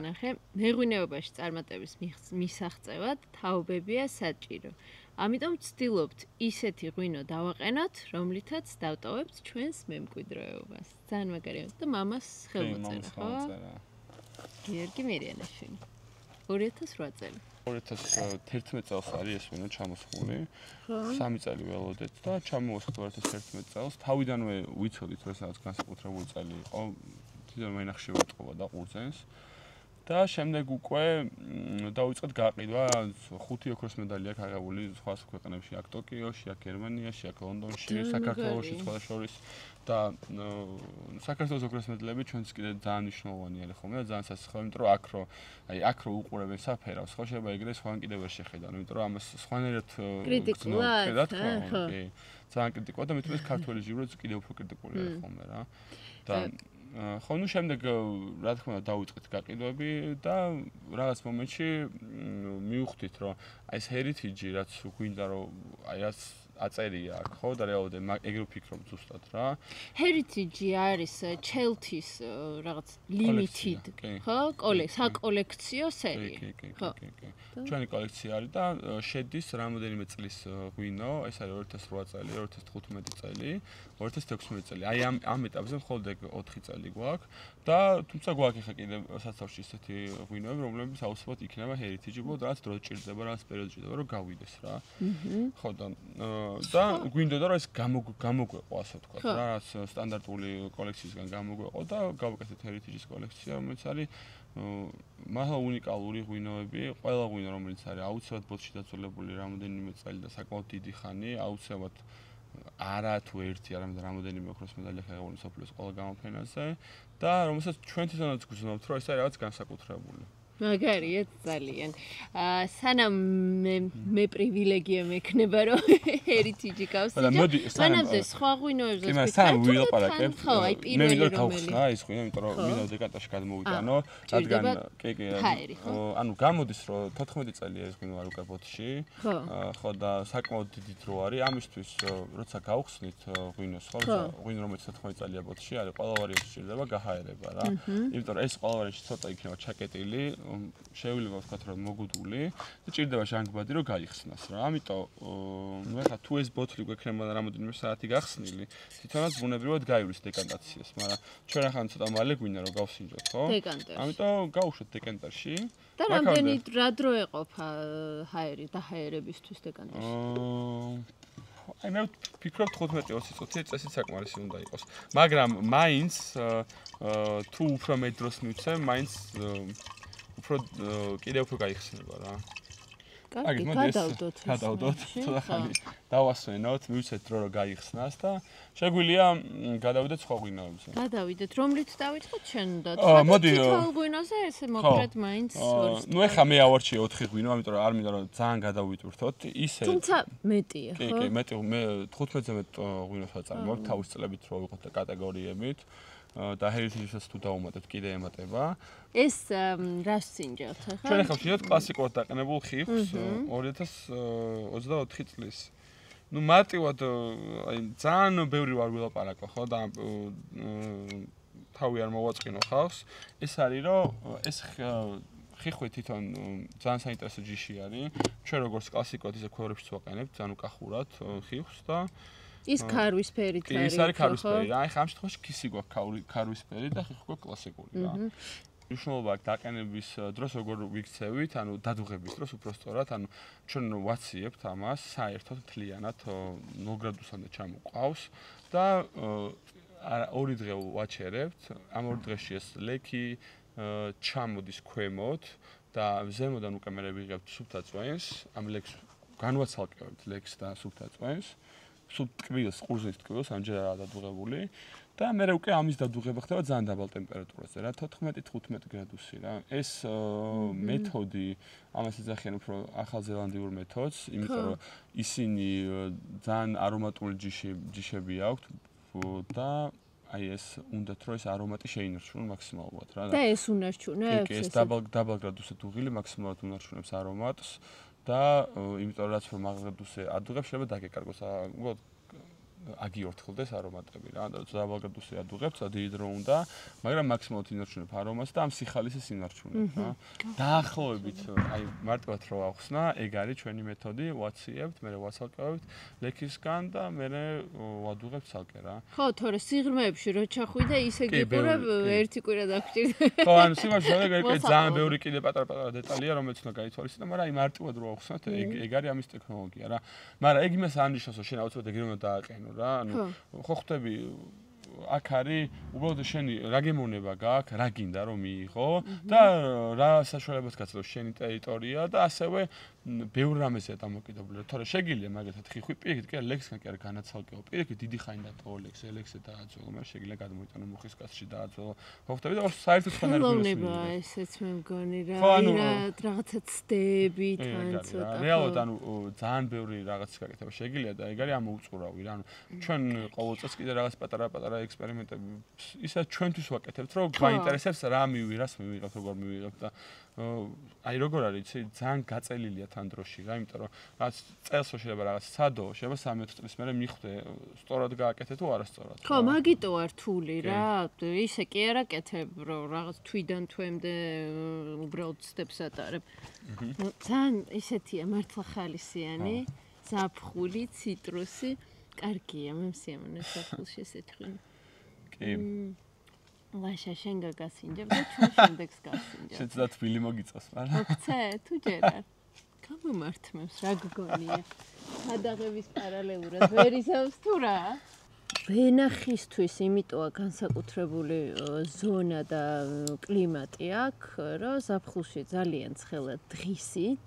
ნახე, მეღვინეობაში წარმატების მისაღწევად თაობებია საჭირო. ამიტომ ვცდილობთ ისეთი ღვინო დავაყენოთ, რომლითაც დავტოვებთ ჩვენს მემკვიდრეობას. ძალიან მაგარია და მამას ხელმოწერა, ხო? გიორგი მირიანაშვილი. 2008 წელი. 2011 წელს არის ეს ღვინო ჩამოსხმული. 3 წელი ველოდეთ და ჩამოვასხეთ 2011 წელს. თავიდანვე ვიცოდით, რომ სადაც განსაკუთრებული წელი იყო, თვითონ მენახშევი ეტყობა და ყურძენს. და შემდეგ უკვე დავიწყეთ გაყიდვა 5 ოქროს მედალი აქვს აღებული სხვა ქვეყნებში, აქ ტოკიოში, აქ გერმანიაში, აქ ლონდონში, საქართველოში სხვა შორის და საქართველოს ოქროს მედლები ჩვენც კიდე ძალიან მნიშვნელოვანი არის ხოლმე და ძალიან სასიხელო, იმიტომ რომ აქ რო უყურებენ საფერავს, ხო შეიძლება ეგრე სხვან კიდე ვერ შეხედან, იმიტომ რომ ამას სხვანაირად კრიტიკულად, კი, ძალიან კრიტიკულად და მე თვითონ ქართველი ჟივრიც კიდე უფრო კრიტიკული არის ხოლმე რა. და ხო, ნუ შემდეგ რა თქმა უნდა დავიწყეთ გაყიდვები და რაღაც მომენტში მივხვდით რომ აი ეს heritage რაც გვინდა რომ აი რაც აწერია აქ ხო და რეალურად ეგრე ვფიქრობ ზუსტად რა. heritage არის ჩელთის რაღაც limited ხო? საკოლექციო სერია. ხო. ჩვენი კოლექცია არის და შედის რამოდენიმე წლის ღვინო, ეს არის 2008 წელი, 2015 წელი, 2016 წელი. აი ამ ეტაპზე მხოლოდ 4 წელი გვაქვს და თუმცა გვაქვს ახლა კიდე საცავში ისეთი ღვინოები, რომლებიც აუცილებლად იქნება heritage, უბრალოდ რაც დრო ჭირდება, რაც პერიოდი ჭირდება, რომ გავიდეს რა. ხო და გვინდოდა რომ ეს გამოგვეყო ასე ვთქვათ რა, რაც სტანდარტული კოლექციისგან გამოგვეყო და გავაკეთეთ heritage-ის კოლექცია, რომელიც არის მართლა უნიკალური ღვინოები, ყველა ღვინო რომელიც არის აუცილებლად ბოთლში დაცულებული რამოდენიმე წელი და საკმაოდ დიდი ხანი, აუცილებლად არა თუ ერთი, არამედ რამოდენიმე ოქროს მედალი აღებული მსოფლიოს ყველა გამოფენაზე და რომელსაც ჩვენ თვითონაც გვგზნობთ, რომ ეს არის რაღაც განსაკუთრებული. მაგარია ძალიან. სანამ მე პრივილეგია მექნება რომ heritage გავსიჯო. მანამდე სხვა ღვინოებზე ვილაპარაკებ. ხო, აი პირველი რომელი. ის ღვინო, იმიტომ რომ მინდა დეკატაში გადმოვიტანო, რადგან ანუ გამოდის რომ 14 წელია ეს ღვინო არ უკვე ბოთში. ხო და საკმაოდ დიდი დრო არის ამისთვის, როცა გავხსნით ღვინოს, ხო, ღვინო რომელიც 14 წელია ბოთში არის, ყველა ვარიანტი შეიძლება გაჰაერება რა. იმიტომ რომ ეს ყველა ვარიანტი ცოტა იქნება ჩაკეტილი შეგვიძლია ვთქვათ რომ მოგუდული და ჭირდება ჟანგბადი რომ გაიხსნას რა. ამიტომ ნუ ეხლა თუ ეს ბოთლი გვექნება რამოდენიმე საათი გახსნილი, თვითონაც ბუნებრივად გაივლის დეკანტაციას, მაგრამ ჩვენ ახლა ცოტა მალე გვინდა რომ გავსინჯოთ, ხო? ამიტომ გავუშვათ დეკანტარში. და რამდენი რა დრო ეყოფა ჰაერი და ჰაერებისთვის დეკანტარში? აი მე ვფიქრობ 15-20 წუთი წესით საკმარისი უნდა იყოს. მაგრამ მაინც თუ უფრო მეტ დროს მივცემ, მაინც უფრო კიდევ უფრო გაიხსნება რა. კარგი, გადავდოთ. ცოტა ხანი დავასვენოთ, მივცეთ დრო რომ გაიხსნას და შეგვიძლია გადავიდეთ სხვა ღვინოებზე. გადავიდეთ, რომლით დავიწყოთ შენ და მოდი თითოეულ ღვინოზე ესე მოკლედ მაინც ორს. ნუ ეხა მე ავარჩიე 4 ღვინო, ამიტომ რომ არ მინდა რომ ძალიან გადავიტვირთოთ. ისე თუმცა მეტია, ხო? კი, მეტი მე 15-ზე მეტ ღვინოს ვაწარმოებ თავის წლებით რო ვიყოთ კატეგორიებით. და heritage-ს თუ დავუმატებთ კიდე ემატება. ეს რას სინჯავთ ახლა? ჩვენ ახლა ვშინოთ კლასიკურად დაყენებულ ხიხს 2024 წლის. ნუ მარტივად აი ძალიან ბევრი ვარ ვილაპარაკო ხო და თავი არ მოვაწყინო ხალხს. ეს არის რომ ეს ხიხვი თვითონ ძალიან საინტერესო ჯიში არის. ჩვენ როგორც კლასიკურად ისე ქვევრებშიც ვაყენებთ, ანუ კახურად ხიხს და ის ქარვისფერით არის. ის არის ქარვისფერი რა. აი ხა ამ შემთხვევაში ქისი გვაქვს ქარვისფერი და ხიხი გვაქვს კლასიკური რა. მნიშვნელობა აქვს დაყენების დროს როგორ ვიქცევით, ანუ დადუღების დროს უფრო სწორად, ანუ ჩვენ ვაციებთ ამას საერთოდ მთლიანად 0 გრადუსამდე ჩამოყავს და 2 დღე ვაჩერებთ. ამ 2 დღეში ეს ლექი ჩამოდის ქვემოთ და ზემოდან უკვე მე ვიღებთ სუფთა წვენს, ამ ლექს განვაცალკევებთ ლექს და სუფთა წვენს. სულ ტკბილს, ყურძნის ტკბილს ამჯერადაა დადუღებული და მე უკვე ამის დადუღება ხდება ძალიან დაბალ ტემპერატურაზე რა 14-15 გრადუსი რა. ეს მეთოდი ამას ეძახიან უფრო ახალზელანდიურ მეთოდს, იმიტომ რომ ისინი ძალიან არომატული ჯიშები აქვთ და აი ეს უნდათ რომ ეს არომატი შეინარჩუნონ მაქსიმალურად რა. და ეს უნარჩუნებს? კი, ეს დაბალ გრადუსზე დუღილი მაქსიმალურად უნარჩუნებს არომატს. და იმიტომ რაც რომ მაღალგრადუსზე ადუღებს შეიძლება დაგეკარგოს აგიორთხილდეს არომატები რა და დაბალ გრადუსზე ადუღებს და დიდი დრო უნდა მაგრამ მაქსიმალურად ინარჩუნებ არომატს და ამ სიხალისეს ინარჩუნებ რა დაახლოებით აი მარტივად რო ავხსნა ეგ არის ჩვენი მეთოდი ვაციებთ მე ვასალკევებთ ლექისგან და მე ვადუღებ ცალკე რა ხო თორე სიღრმეებში რო ჩახვიდე ისე გიყურებ ერთი კვირა დაგჭირდა ხო ანუ სიმართლე ძალიან ბევრი კიდე პატარა დეტალია რომელიც უნდა გაითვალისწინო მაგრამ აი მარტივად რო ავხსნათ ეგ არის ამის ტექნოლოგია რა მაგრამ ეგ იმას ანიშნავს რომ შენ აუცილებლად ეგრე უნდა დააყენო რა ანუ ხო ხვდები აქ არის უბრალოდ შენი რა გემოვნება გაქვს რა გინდა რომ მიიღო და რა საშუალებაც გაცლოს შენი ტერიტორია და ასევე ბევრ რამეზეა დამოკიდებული თორე შეგიძლია მაგათად ხიხვი პირიქით კი ლექსგან კი არ განაცალკეო პირიქით დიდი ხანი დატოვო ლექსზე დააძოლო მაგრამ შეგიძლია გადმოიტანო მუხის კაცში დააძოლო ხო ხვდები და საერთოდ ხან არ გულოვნება ესეც მე მგონი რა რაღაცა ცდები თან ცოტა რეალურად ანუ ძალიან ბევრი რაღაცის გაკეთება შეგიძლია და ეგ არის ამოუწყურავი რა ანუ ჩვენ ყოველ წელს კიდე რაღაც პატარა ექსპერიმენტები ისაც ჩვენთვის ვაკეთებთ რომ გვაინტერესებს რა მივიღებს მივიღებთ როგორ მივიღებთ და აი როგორ არის იცი ძალიან გაწელილია თან დროში რა იმიტომ რომ რაღაც წელს შეიძლება რაღაც სადო შეიძლება 3-4 წლის მერე მიხვდე სწორად გააკეთე თუ არასწორად ხო მაგიტო არ რთული რა ისე კი არ აკეთებ რომ რაღაც თვიდან თვემდე უბრალოდ სტეპს ატარებ ძალიან ისეთია მართლა ხალისიანი ზაფხული ციტრუსი კარგია მე მსიამოვნებს ზაფხულში ესეთი ღვინო კი ლაშა შენ გაგასინჯებ და ჩვენ შემდეგს გასინჯებ. შეცდა თბილი მოგიწოს, მაგრამ. მოგცე, თუ ჯერ არ. გამომართმევს, რა გგონია. სადაღების პარალელურად ვერ იზავს თუ რა? ვენახისთვის იმიტოა განსაკუთრებული ზონა და კლიმატი აქვს, რომ ზაფხულში ძალიან ცხელად დღისით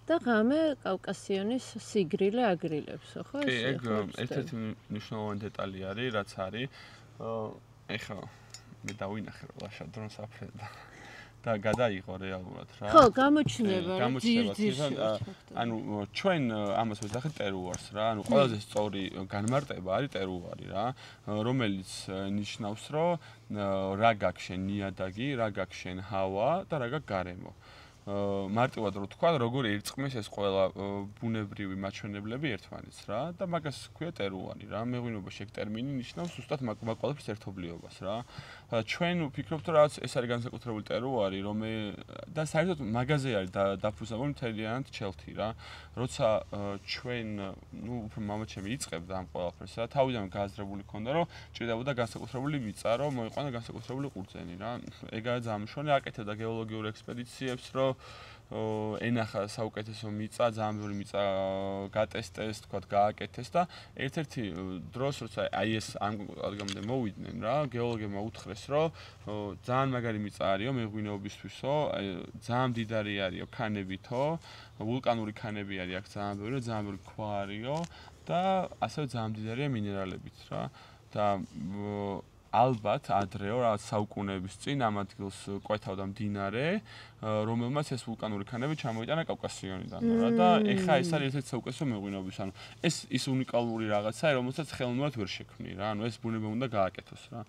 და ღამე კავკასიონის სიგრილე აგრილებსო, ხო? კი, ეგ ერთ-ერთი მნიშვნელოვანი დეტალი არის, რაც არის. ეხლა მე დავინახე რომ ლაშა დრონს აფრენდა. და გადაიღო რეალურად რა. ხო, გამოჩნდება რა, ძირ-ძირში. ანუ ჩვენ ამას ვეძახით ტერუარს რა. ანუ ყველაზე სწორი განმარტება არის ტერუარი რა, რომელიც ნიშნავს რომ რა გაქვს შენ ნიადაგი, რა გაქვს შენ ჰავა და რა გაქვს გარემო. მარტივად რო თქვა, როგორ ერწყმის ეს ყველა ბუნებრივი მაჩვენებლები ერთმანეთს რა და მაგას ქვია ტერუარი რა. მეღვინობაში ეგ ტერმინი ნიშნავს ზუსტად მაგ ყველაფრის ერთობლიობას რა. ჩვენ ვფიქრობთ, რომ რაღაც ეს არის განსაკუთრებული ტერუარი, და საერთოდ მაგაზე არის დაფუძნებული მთლიანად ჩელთი რა. როცა ჩვენ, უფრო მამაჩემი იწყებდა ამ ყველაფერს რა, თავიდან გააზრებული ქონდა, რომ ჭირდებოდა განსაკუთრებული მიწა, რომ მოიყვანა განსაკუთრებული ყურძენი რა. ეგაა ძალიან მნიშვნელოვანი, აკეთებდა გეოლოგიურ ექსპედიციებს, რომ ენახა საუკეთესო მიწა, ძალიან ბევრი მიწა გატესტეს, თქვა გააკეთეს და ერთ-ერთი დროს როცა აი ეს ამ ადგილამდე მოვიდნენ რა, გეოლოგებმა უთხრეს, რომ ძალიან მაგარი მიწა არისო მეღვინეობისთვისო, ძალიან მდიდარი არისო ქანებითო, ვულკანური ქანები არის აქ ძალიან ბევრი, ძალიან ბევრი ქვა არისო და ასევე ძალიან მდიდარია მინერალებით რა. და ალბათ ადრეო რაღაც საუკუნეების წინ ამ ადგილს კვეთავდა მდინარე, რომელმაც ეს ვულკანური ქანები ჩამოიტანა კავკასიონიდან რა და ეხა ეს არის ერთ-ერთი საუკეთესო მეღვინეობის, ანუ ეს ის უნიკალური რაღაცაა, რომელსაც ხელოვნურად ვერ შექმნი რა, ანუ ეს ბუნება უნდა გააკეთოს რა.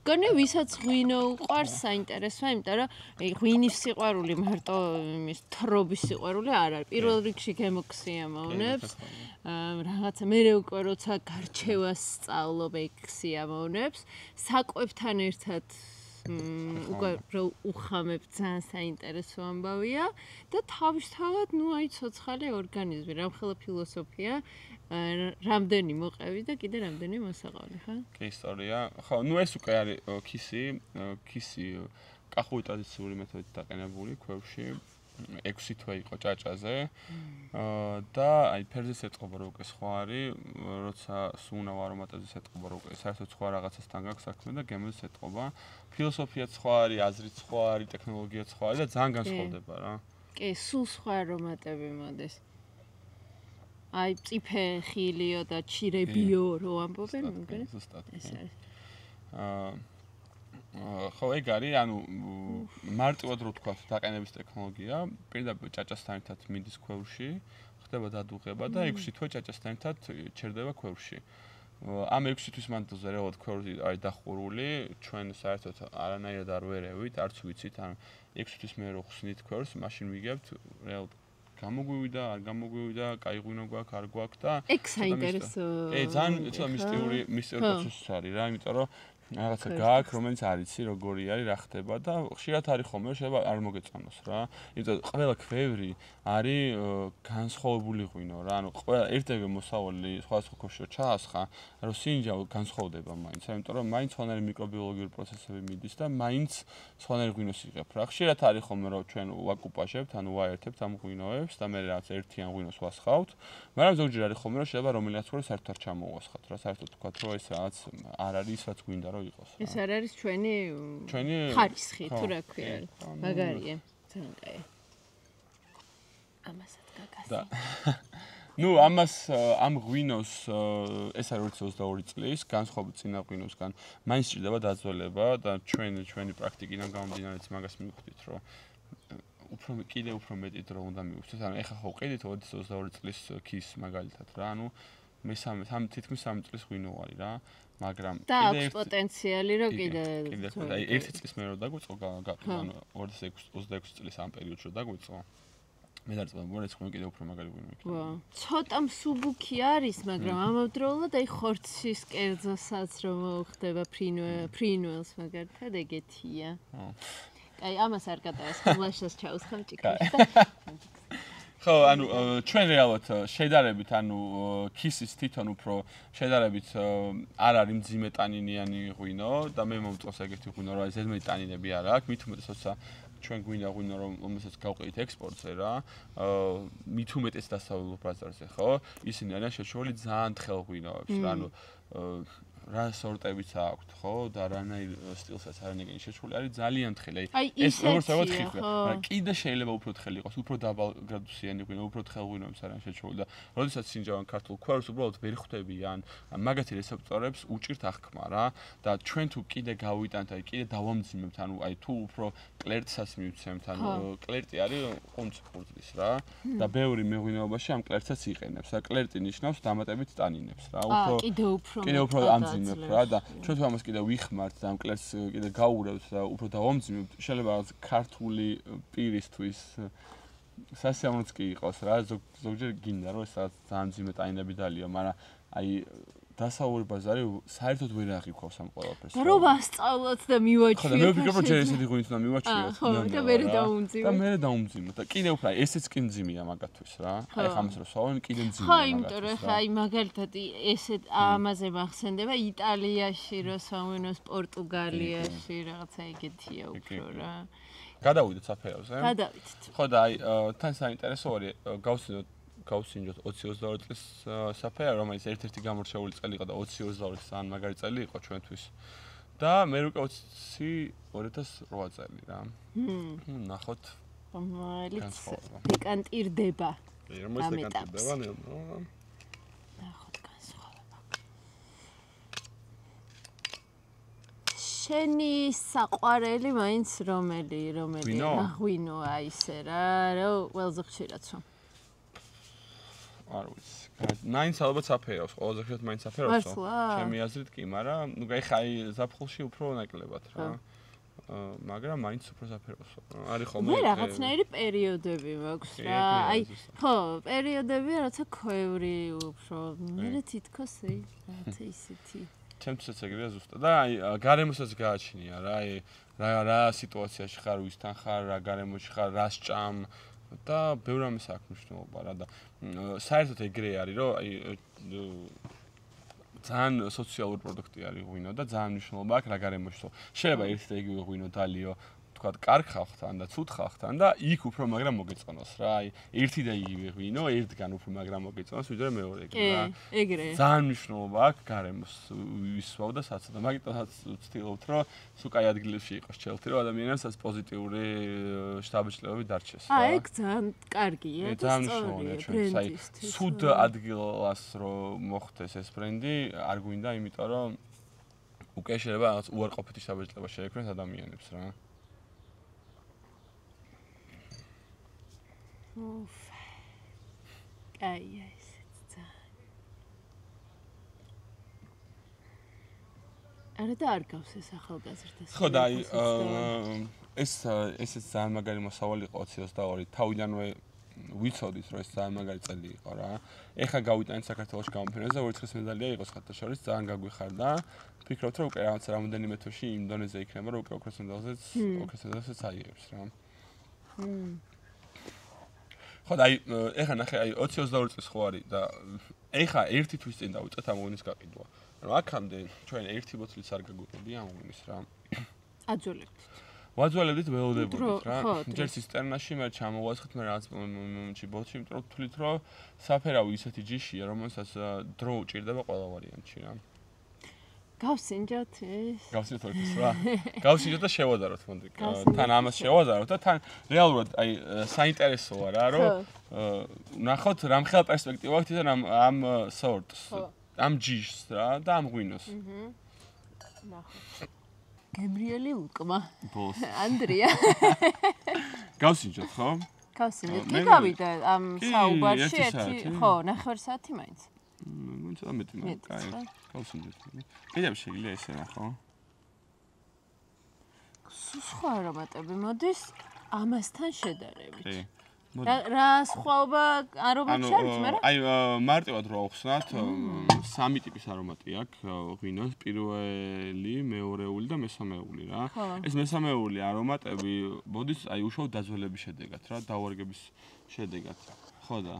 გონე ვისაც ღვინო უყვარს საინტერესოა, იმიტომ რომ ღვინის სიყვარული მარტო იმის თრობის სიყვარული არ არის. პირველ რიგში გემოქსიამოვნებს, რაღაცა მერე უკვე როცა გარჩევას სწავლობ ექსიამოვნებს, საკვებთან ერთად უკვე რო უხამებ ძალიან საინტერესო ამბავია და თავისთავად აი ცოცხალი ორგანიზმი, რამხელა ფილოსოფია, რამდენი მოყევი და კიდე რამდენი მოსაყავი, ხო? კი, ისტორია. ხო, ეს უკვე არის ქისი კახური ტრადიციული მეთოდით დაყენებული ქვევში. 6 თვე იყო ჭაჭაზე. და აი ფერზეც ეტყობა რომ უკვე სხვა არის, როცა სუნავ არომატაზეც ეტყობა რომ უკვე საერთოდ სხვა რაღაცასთან გაქვს საქმე და გემოზეც ეტყობა. ფილოსოფიაც სხვა არის, აზრიც სხვა არის, ტექნოლოგიაც სხვა არის და ძალიან განსხვავდება რა. კი, სულ სხვა არომატები მოდის. აი წიფე ხილიო და ჩირებიო რო ამბობენ, მგონი? ზუსტად. ეს არის. ხო, ეგ არის, ანუ მარტივად რო თქვა დაყენების ტექნოლოგია, პირდაპირ ჭაჭასთან ერთად მიდის ქვევში, ხდება დადუღება და 6 თვე ჭაჭასთან ერთად ჩერდება ქვევში. ამ 6 თვის მანძილზე რეალურად ქვევრი არის დახურული, ჩვენ საერთოდ არანაირად არ ვერევით, არც ვიცით, ანუ 6 თვის მე რო ხსნით ქვევს, მაშინ ვიგებთ რეალურად გამოგვივიდა, არ გამოგვივიდა, კაი ღვინო გვაქვს, არ გვაქვს და ეგ საინტერესო. ძალიან ცოტა მისტიური პროცესი არის რა, იმიტომ რომ რაღაცა გააქვს, რომელიც არ იცი როგორი არის, რა ხდება და ხშირად არის ხოლმე, შეიძლება არ მოგეწონოს რა. იმიტომ ყველა ქვევრი არის განსხვავებული ღვინო რა. ანუ ყველა ერთივე მოსავალი სხვადასხვა ქვევში ჩაასხა, რომ სინჯა განსხვავდება მაინც. იმიტომ რომ მაინც სხვანაირი მიკრობიოლოგიური პროცესები მიდის და მაინც სხვანაირი ღვინოს იღებ რა. ხშირად არის ხოლმე, რომ ჩვენ ვაკუპაჟებთ, ანუ ვაერთებთ ამ ღვინოებს და მე რაღაც ერთიან ღვინოს ვასხავთ. მაგრამ ზოგჯერ არის ხოლმე, რომ შეიძლება რომელიღაც ხვარი საერთოდ არ ჩამოვასხათ რა. საერთოდ თქვათ, რომ ეს რაღაც არ არის ის, რაც გვინდა რომ იყოს რა. ეს არ არის ჩვენი ხარისხი, თუ რა ქვია. მაგარია. ძალიან კაი. ამასაც გაგასწრე. ამას ამ ღვინოს ეს არის 22 წლის, განსხვავებით წინა ღვინოსგან, მაინც სჭირდება დაძველება და ჩვენი პრაქტიკიდან გამომდინარეც მაგას მივხვდით, რომ კიდე უფრო მეტი დრო უნდა მივხვდეთ. ანუ ეხლა ხო ყიდით 22 წლის ქის მაგალითად რა, ანუ მე თითქმის 3 წლის ღვინო არის რა. მაგრამ და აქვს პოტენციალი რომ კიდე აი 1 წლის მე რო დაგვიწყო, ანუ 26 წლის ამ პერიოდში რო დაგვიწყო. მე დარწმუნებული ვარ, ეს ღვინო კიდე უფრო მაგარი ღვინო იქნება. ცოტა მსუბუქი არის, მაგრამ ამავდროულად აი ხორცის კერძოსაც რომ მოხდება ფრინველს მაგალითად ეგეთია. აი ამას არ გადაასხამ, ლაშას ჩაუსხამ ჭიქრში და ხო, ანუ ჩვენ რეალურად შედარებით, ანუ ქისის თვითონ უფრო შედარებით არ არის მძიმე ტანინიანი ღვინო და მე მომწონს ეგეთი ღვინო, რა ზედმეტი ტანინები არ აქვს, მით უმეტესოცა ჩვენ გვინდა ღვინო, რომელსაც გავყიდით ექსპორტზე რა, მით უმეტეს დასავლურ ბაზარზე, ხო? ისინი არიან შეშოვილი ძალიან თხელ ღვინოებს, ანუ რა სორტებიც აქვთ, ხო? და რანაირ სტილსაც არანაირი შეჭრული არის ძალიან თხელი. ეს როგორც აღოთხი კიდე შეიძლება უფრო თხელი იყოს, უფრო დაბალგრადუსიანი ღვინო, უფრო თხელღვინოებს არიან შეჭრული და როდესაც სინჯავენ ქართულ ქვევს უბრალოდ ვერ ხვდებიან მაგათი რეცეპტორებს უჭირთ აღქმა რა და ჩვენ თუ კიდე გავიტანთ, აი კიდე დავამძიმებთ, ანუ აი თუ უფრო კლერტსაც მივცემთ, ანუ კლერტი არის ყუნწი ყურძნის რა და ბევრი მეღვინეობაში ამ კლერტსაც იყენებს. და კლერტი ნიშნავს დამატებით ტანინებს რა. კიდე უფრო ამძიმებთ რა და ჩვენ თუ ამას კიდე ვიხმართ და ამ კლერტს კიდე გაურევთ და უფრო დავამძიმებთ, შეიძლება ქართული პირისთვის სასიამოვნოც კი იყოს რა. ზოგჯერ გინდა რომ სადაც ძალიან მძიმე ტანინები დალია, მაგრამ აი დასაუბრებაზე არის საერთოდ ვერ აღიქვავს ამ ყველაფერს. და რომ ვასწავლოთ და მივაჩვიოთ. ხო და მე ვფიქრობ რომ ჯერ ესეთი ღვინით უნდა მივაჩვიოთ. ხო და მე დავუმძიმოთ. და მე დავუმძიმოთ და კიდე უფრო ესეც კი მძიმეა მაგათთვის რა. აი ხა ამას რო სვავენ კიდე მძიმეა. ხო, იმიტომ რომ ხა აი მაგალითად ესეთ ამაზე მახსენდება იტალიაში რო სვავენოს, პორტუგალიაში რაღაცა ეგეთია უფრო რა. გადავიდეთ საფეავზე. გადავიდეთ. ხო და აი თან საინტერესო არის გავსინჯოთ 20-22 წლის საფეა, რომელიც ერთ-ერთი გამორჩეული წელი იყო და 20-22 ძალიან მაგარი წელი იყო ჩვენთვის. და მე უკვე 2008 წელი რა. ნახოთ. რომელიც დეკანტირდება. რომელიც დეკანტირდება, ნახოთ განსხვავება. შენი საყვარელი მაინც რომელი ღვინოა ისე რა, რომ ველზე ხშირად სვამ. არ ვიცი. მაინც ალბათ საფეავს, ყველაზე ხშირად მაინც საფეავს. ჩემი აზრით კი, მაგრამ ნუ ხა აი ზაფხულში უფრო ნაკლებად რა. მაგრამ მაინც უფრო საფეავს. არის ხოლმე. მე რაღაცნაირი პერიოდები მაქვს რა. აი, ხო, პერიოდებია, როცა ქვევრი უფრო. მე თითქოს რაღაცა ისეთი. ჩემთვისაც ეგრეა ზუსტად. და აი გარემოსაც გააჩნია რა. აი რა სიტუაციაში ხარ, ვისთან ხარ, რა გარემოში ხარ, რა სჭამ და ბევრ ამის აქვს მნიშვნელობა რა და საერთოდ ეგრე არის რომ აი ძალიან სოციალური პროდუქტი არის ღვინო და ძალიან მნიშვნელობა აქვს რა გარემოში. შეიძლება ერთი და იგივე ღვინო დალიო თქვა კარგ ხალხთან და ცუდ ხალხთან და იქ უფრო მაგრამ მოგეწონოს რა. აი ერთი და იგივე ღვინო ერთგან უფრო მაგრამ მოგეწონოს ვიდრე მეორე რა. ეგრე. ძალიან მნიშვნელობა აქვს გარემოს ვისვავ და საცო და მაგიტომაც ვცდილობთ რომ სუკაი ადგილებში იყოს ჩელთი რომ ადამიანებსაც პოზიტიური შთაბეჭდილებები დარჩეს რა. ეგ ძალიან კარგია და ძალიან მნიშვნელოვანია ჩვენთვის. აი ცუდ ადგილას რომ მოხდეს ეს ბრენდი არ გვინდა იმიტომ რომ უკვე შეიძლება რაღაც უარყოფითი შთაბეჭდილება შეექმნეს ადამიანებს რა. Uf. Კაია ესეც ძალიან. არა და არ გავს ეს ახალგაზრდას. ხო და აი ესეც ძალიან მაგარი მოსავალი იყო 2022 თავიდანვე ვიცოდით რომ ეს ძალიან მაგარი წელი იყო რა. ეხა გავიტანეთ საქართველოში გამოფენაზე და ვერცხლის მედალია იყო ხათაშორის ძალიან გაგვიხარდა. ფიქრობთ რომ უკვე რაღაც რამოდენიმე თვეში იმ დონეზე იქნება რომ უკვე ოქროს მედალზეც აიღებს რა. ხო და აი ეხა ნახე აი 20-22 წლის ხო არის და ეხა ერთი თვის წინ დავიწყეთ ამ ღვინის გაყიდვა. ანუ აქამდე ჩვენ ერთი ბოთლიც არ გაგვიყვებია ამ ღვინის რა. აძვლებთ. ვაძვლებდით ველოდებოდით რა. ჯერ ცისტერნაში მე ჩამოვასხეთ მე რაღაც მომენტში ბოთლში, იმიტომ რომ ვთვლით რომ საფერავი ისეთი ჯიშია, რომელსაც დრო უჭირდება ყველა ვარიანტში რა. გავსინჯოთ ეს. გავსინჯოთ ეს რა. გავსინჯოთ და შევადაროთ მონდი. თან ამას შევადაროთ და თან რეალურად აი საინტერესოა რა, რომ ნახოთ რამხელა პერსპექტივა აქვს თან ამ სორტს, ამ ჯიშს რა და ამ ღვინოს. ნახოთ. გემრიელი უკმა. ანდრია. გავსინჯოთ ხო? გავსინჯოთ. კი გავიდა ამ საუბარში ერთი, ხო, 9 საათი მაინც. ცოტა მეტი მაგარი. გავსინჯოთ. კიდევ შეიძლება ესე რა ხო? სხვა არომატები მოდის ამასთან შედარებით. კი. რა სხვაობა არომატში არის მე? აი მარტივად რო ახსნათ, სამი ტიპის არომატი აქვს ღვინოს, პირველი, მეორეული და მესამეული რა. ეს მესამეული არომატები მოდის აი უშუალოდ დაძველების შედეგად რა, დავარგების შედეგად. ხო და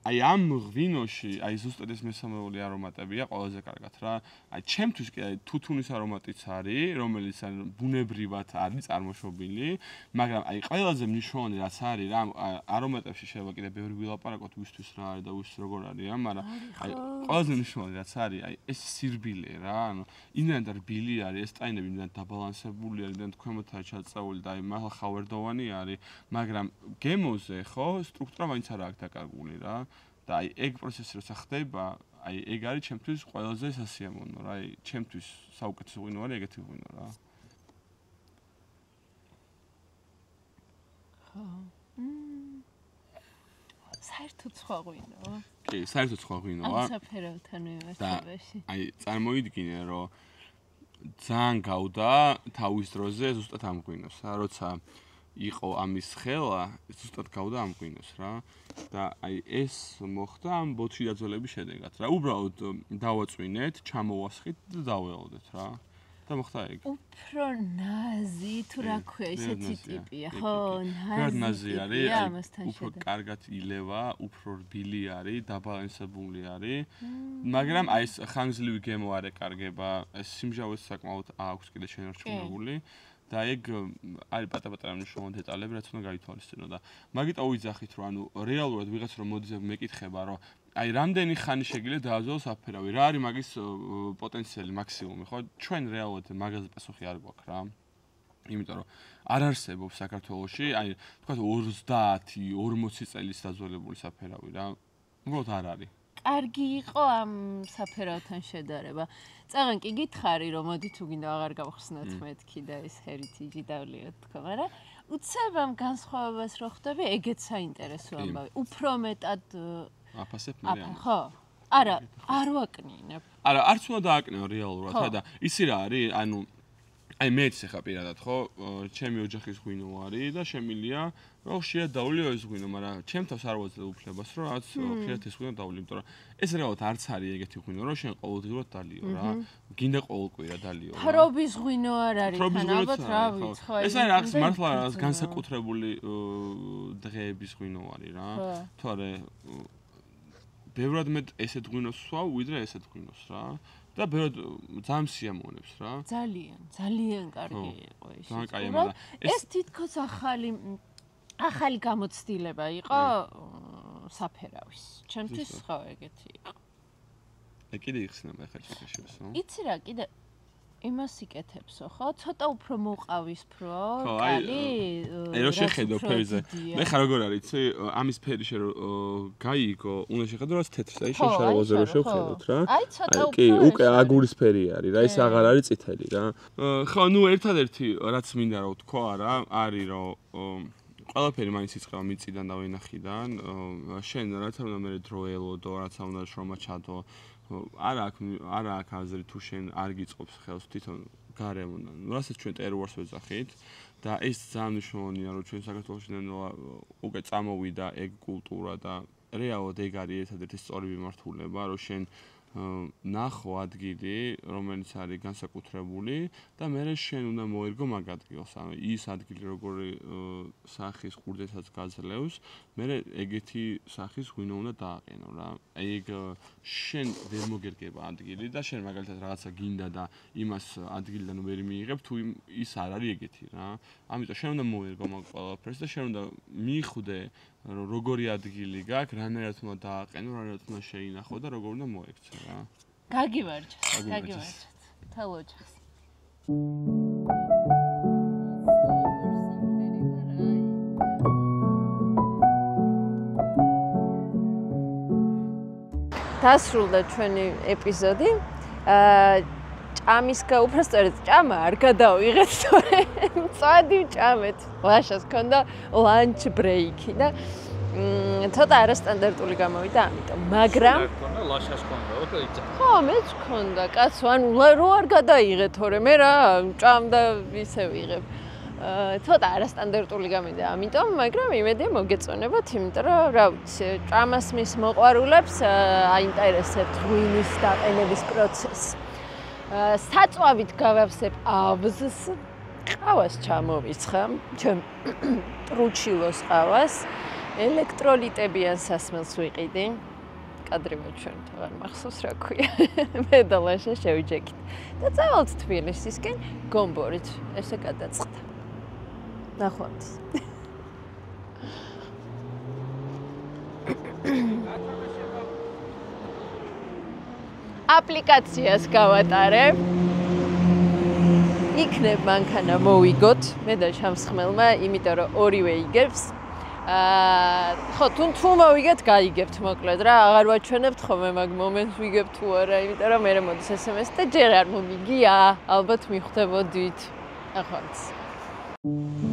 აი ამ ღვინოში, აი ზუსტად ეს მესამეული არომატებია ყველაზე კარგად რა. აი ჩემთვის კი თუთუნის არომატიც არის, რომელიც ბუნებრივად არის წარმოშობილი, მაგრამ აი ყველაზე მნიშვნელოვანი რაც არის რა, არომატებში შეიძლება კიდე ბევრი ვილაპარაკოთ უსთვის რა არის და უსთვის როგორ არის, მაგრამ აი ყველაზე მნიშვნელოვანი რაც არის, აი ეს სირბილე რა, ანუ იმდან და რბილი არის, ეს ტაინები იმდან დაბალანსებული არის, იმდან ქვემოთაა ჩაწეული და აი მაღლა ხავერდოვანი არის, მაგრამ გემოზე ხო სტრუქტურა მაინც არ აქვს დაკარგული რა და აი ეგ პროცესი როცა ხდება, აი ეგ არის ჩემთვის ყველაზე სასიამოვნო რა, აი ჩემთვის საუკეთესო ღვინო არის ეგეთი ღვინო რა. ხო. საერთოდ სხვა ღვინო? კი, საერთოდ სხვა ღვინოა. ამ საფერავთან მიმართებაში. აი წარმოიდგინე რომ ძალიან გავდა თავის დროზე ზუსტად ამ ღვინოს რა, როცა იყო ამის ხელა, ზუსტად გავდა ამ ღვინოს რა და აი ეს მოხდა ამ ბოთში დაძველების შედეგად რა. უბრალოდ დავაწვინეთ, ჩამოვასხით და დაველოდეთ რა. და მოხდა ეგ. უფრო ნაზი თუ რა ქვია, ესეთი ტიპია, ხო, ნაზი არის, უფრო კარგად ილევა, უფრო რბილი არის, დაბალანსებული არის. მაგრამ აი ეს ხანგრძლივი გემო არ ეკარგება, ეს სიმჟავეც საკმაოდ აქვს კიდე შენარჩუნებული. და ეგ არის პატარ-პატარა მნიშვნელოვანი დეტალები, რაც უნდა გაითვალისწინო და მაგიტო უიძახით რომ ანუ რეალურად ვიღაც რომ მოდის მეკითხება რომ აი რამდენი ხანი შეგიძლია დააძველოს საფერავი, რა არის მაგის პოტენციალი მაქსიმუმი, ხო? ჩვენ რეალურად მაგაზე პასუხი არ გვაქვს რა. იმიტომ რომ არ არსებობს საქართველოში, აი თქვა 30-40 წელის დაძველებული საფერავი რა. უბრალოდ არ არის. კარგი იყო ამ საფერავთან შედარება. წაღან კი გითხარი რომ მოდი თუ გინდა აღარ გავხსნათ მეთქი და ეს ჰერიტიჯი დავლიოთ თქო, მაგრამ უცებ ამ განსხვავებას რო ხვდები, ეგეც საინტერესო ამბავი. უფრო მეტად აფასებ მე. ხო. არა, არ ვაკნინებ. არა, არც უნდა დააკნეო რეალურად და ისი რა არის, ანუ აი მეც ხა პირადად ხო, ჩემი ოჯახის ღვინო არის და შემილია რომ ხშირად დავლიო ეს ღვინო, მაგრამ ჩემთავს არ ვაძლევ უფლებას რომ რაც ხშირად ეს ღვინო დავლიო, იმიტომ რომ ეს რეალურად არც არის ეგეთი ღვინო, რომ შენ ყოველდღიურად დალიო რა. გინდა ყოველკვირა დალიო რა. თრობის ღვინო არ არის თან ალბათ რა ვიცი ხო. ეს არის რაღაც მართლა განსაკუთრებული დღეების ღვინო არის რა. თორე ბევრად მეტ ესეთ ღვინოს ვსვავ, ვიდრე ესეთ ღვინოს რა. და ბევრად ძალიან სიამოვნებს რა. ძალიან კარგი იყო ის. ძალიან კაი ამადა. ეს თითქოს ახალი გამოცდილება იყო საფერავის. ჩემთვის ხო ეგეთი იყო. ეგ კიდე იხსნება ახლა ჩაკაშებს, ხო? იცი რა, კიდე იმას იკეთებსო, ხო? ცოტა უფრო მოყავისფრო, კალი. აი რო შეხედო ფერზე. მე ხარ როგორ არის, იცი, ამის ფერი შე რო გაიგო, უნდა შეხედო რაც თეთრს, აი შეშარავაზე რო შევხედოთ რა. აი ცოტა უფრო. კი, უკვე აგურის ფერი არის რა, ეს აღარ არის წითელი რა. ხო, ნუ ერთადერთი რაც მინდა რა ვთქვა რა, არის რომ ყველაფერი მაინც იწყება მიწიდან და ვენახიდან. შენ რაც არ უნდა მე დრო ელოდო, რაც არ უნდა შრომა ჩადო. არა აქვს აზრი თუ შენ არ გიწყობს ხელს თვითონ გარემონან. რასაც ჩვენ ტერუარს ვეძახით და ეს ძალიან მნიშვნელოვანია რომ ჩვენ საქართველოში ნელა უკვე წამოვიდა ეგ კულტურა და რეალურად ეგ არის ერთადერთი სწორი მიმართულება რომ შენ ნახო ადგილი რომელიც არის განსაკუთრებული და მე შენ უნდა მოერგო მაგ ადგილს ანუ ის ადგილი როგორი სახის ყურძესაც გაძლევს მე ეგეთი სახის ღვინო უნდა დააყენო რა აი ეგ შენ ვერ მოგერგება ადგილი და შენ მაგალითად რაღაცა გინდა და იმას ადგილიდან ვერ მიიღებ თუ ის არ არის ეგეთი რა ამიტომ შენ უნდა მოერგო მაგ ყველაფერს და შენ უნდა მიხვდე როგორი ადგილი გაქვს, რანაირად უნდა დააყენო, რანაირად უნდა შეინახო და როგორ უნდა მოექცე რა. გაგივარჯათ. თელ ოჯახს. დასრულდა ჩვენი ეპიზოდი. ჭამის უბრალოდ ჭამა არ გადავიღეთ, თორე მწვადი ვჭამეთ. ლაშას ქონდა ლანჩ ბრეიკი და ცოტა არასტანდარტული გამოვიდა, ამიტომ, მაგრამ ლაშას ქონდა, ოკეი. ხო, მეც ქონდა, კაცო, ანუ რო არ გადაიღეთ, თორე მე რა ჭამ და ისე ვიღებ. ცოტა არასტანდარტული გამოვიდა, ამიტომ, მაგრამ იმედია მოგეწონებათ, იმიტომ რომ რა ვიცი, ჭამას მის მოყვარულებს აინტერესებთ ღვინის დაყენების პროცესი. საწვავით გავავსებ ყავას ჩამოვიცხა, ჩემ ტრუჩილოს ყავას ელექტროლიტებიან სასმელს ვიყიდი. კადრებად ჩვენ თვითონ მახსოვს რა ქვია. მე და ლაშა შევიჯექით. და წავალთ თბილისისკენ გომბორით. ესე გადაწყდა. ნახვამდის. აპლიკაციას გავატარებ. იქნებ მანქანა მოვიგოთ, მე და შამსხმელმა, იმიტომ რომ ორივე იგებს. ხო, თუ მოვიგეთ, გაიგებთ მოკლედ რა, აღარ ვაჩვენებთ ხოლმე მაგ მომენტს ვიგებთ თუ არა, იმიტომ რომ მე მოდის SMS და ჯერ არ მომიგია, ალბათ მიხვდებოდით. ნახვამდის.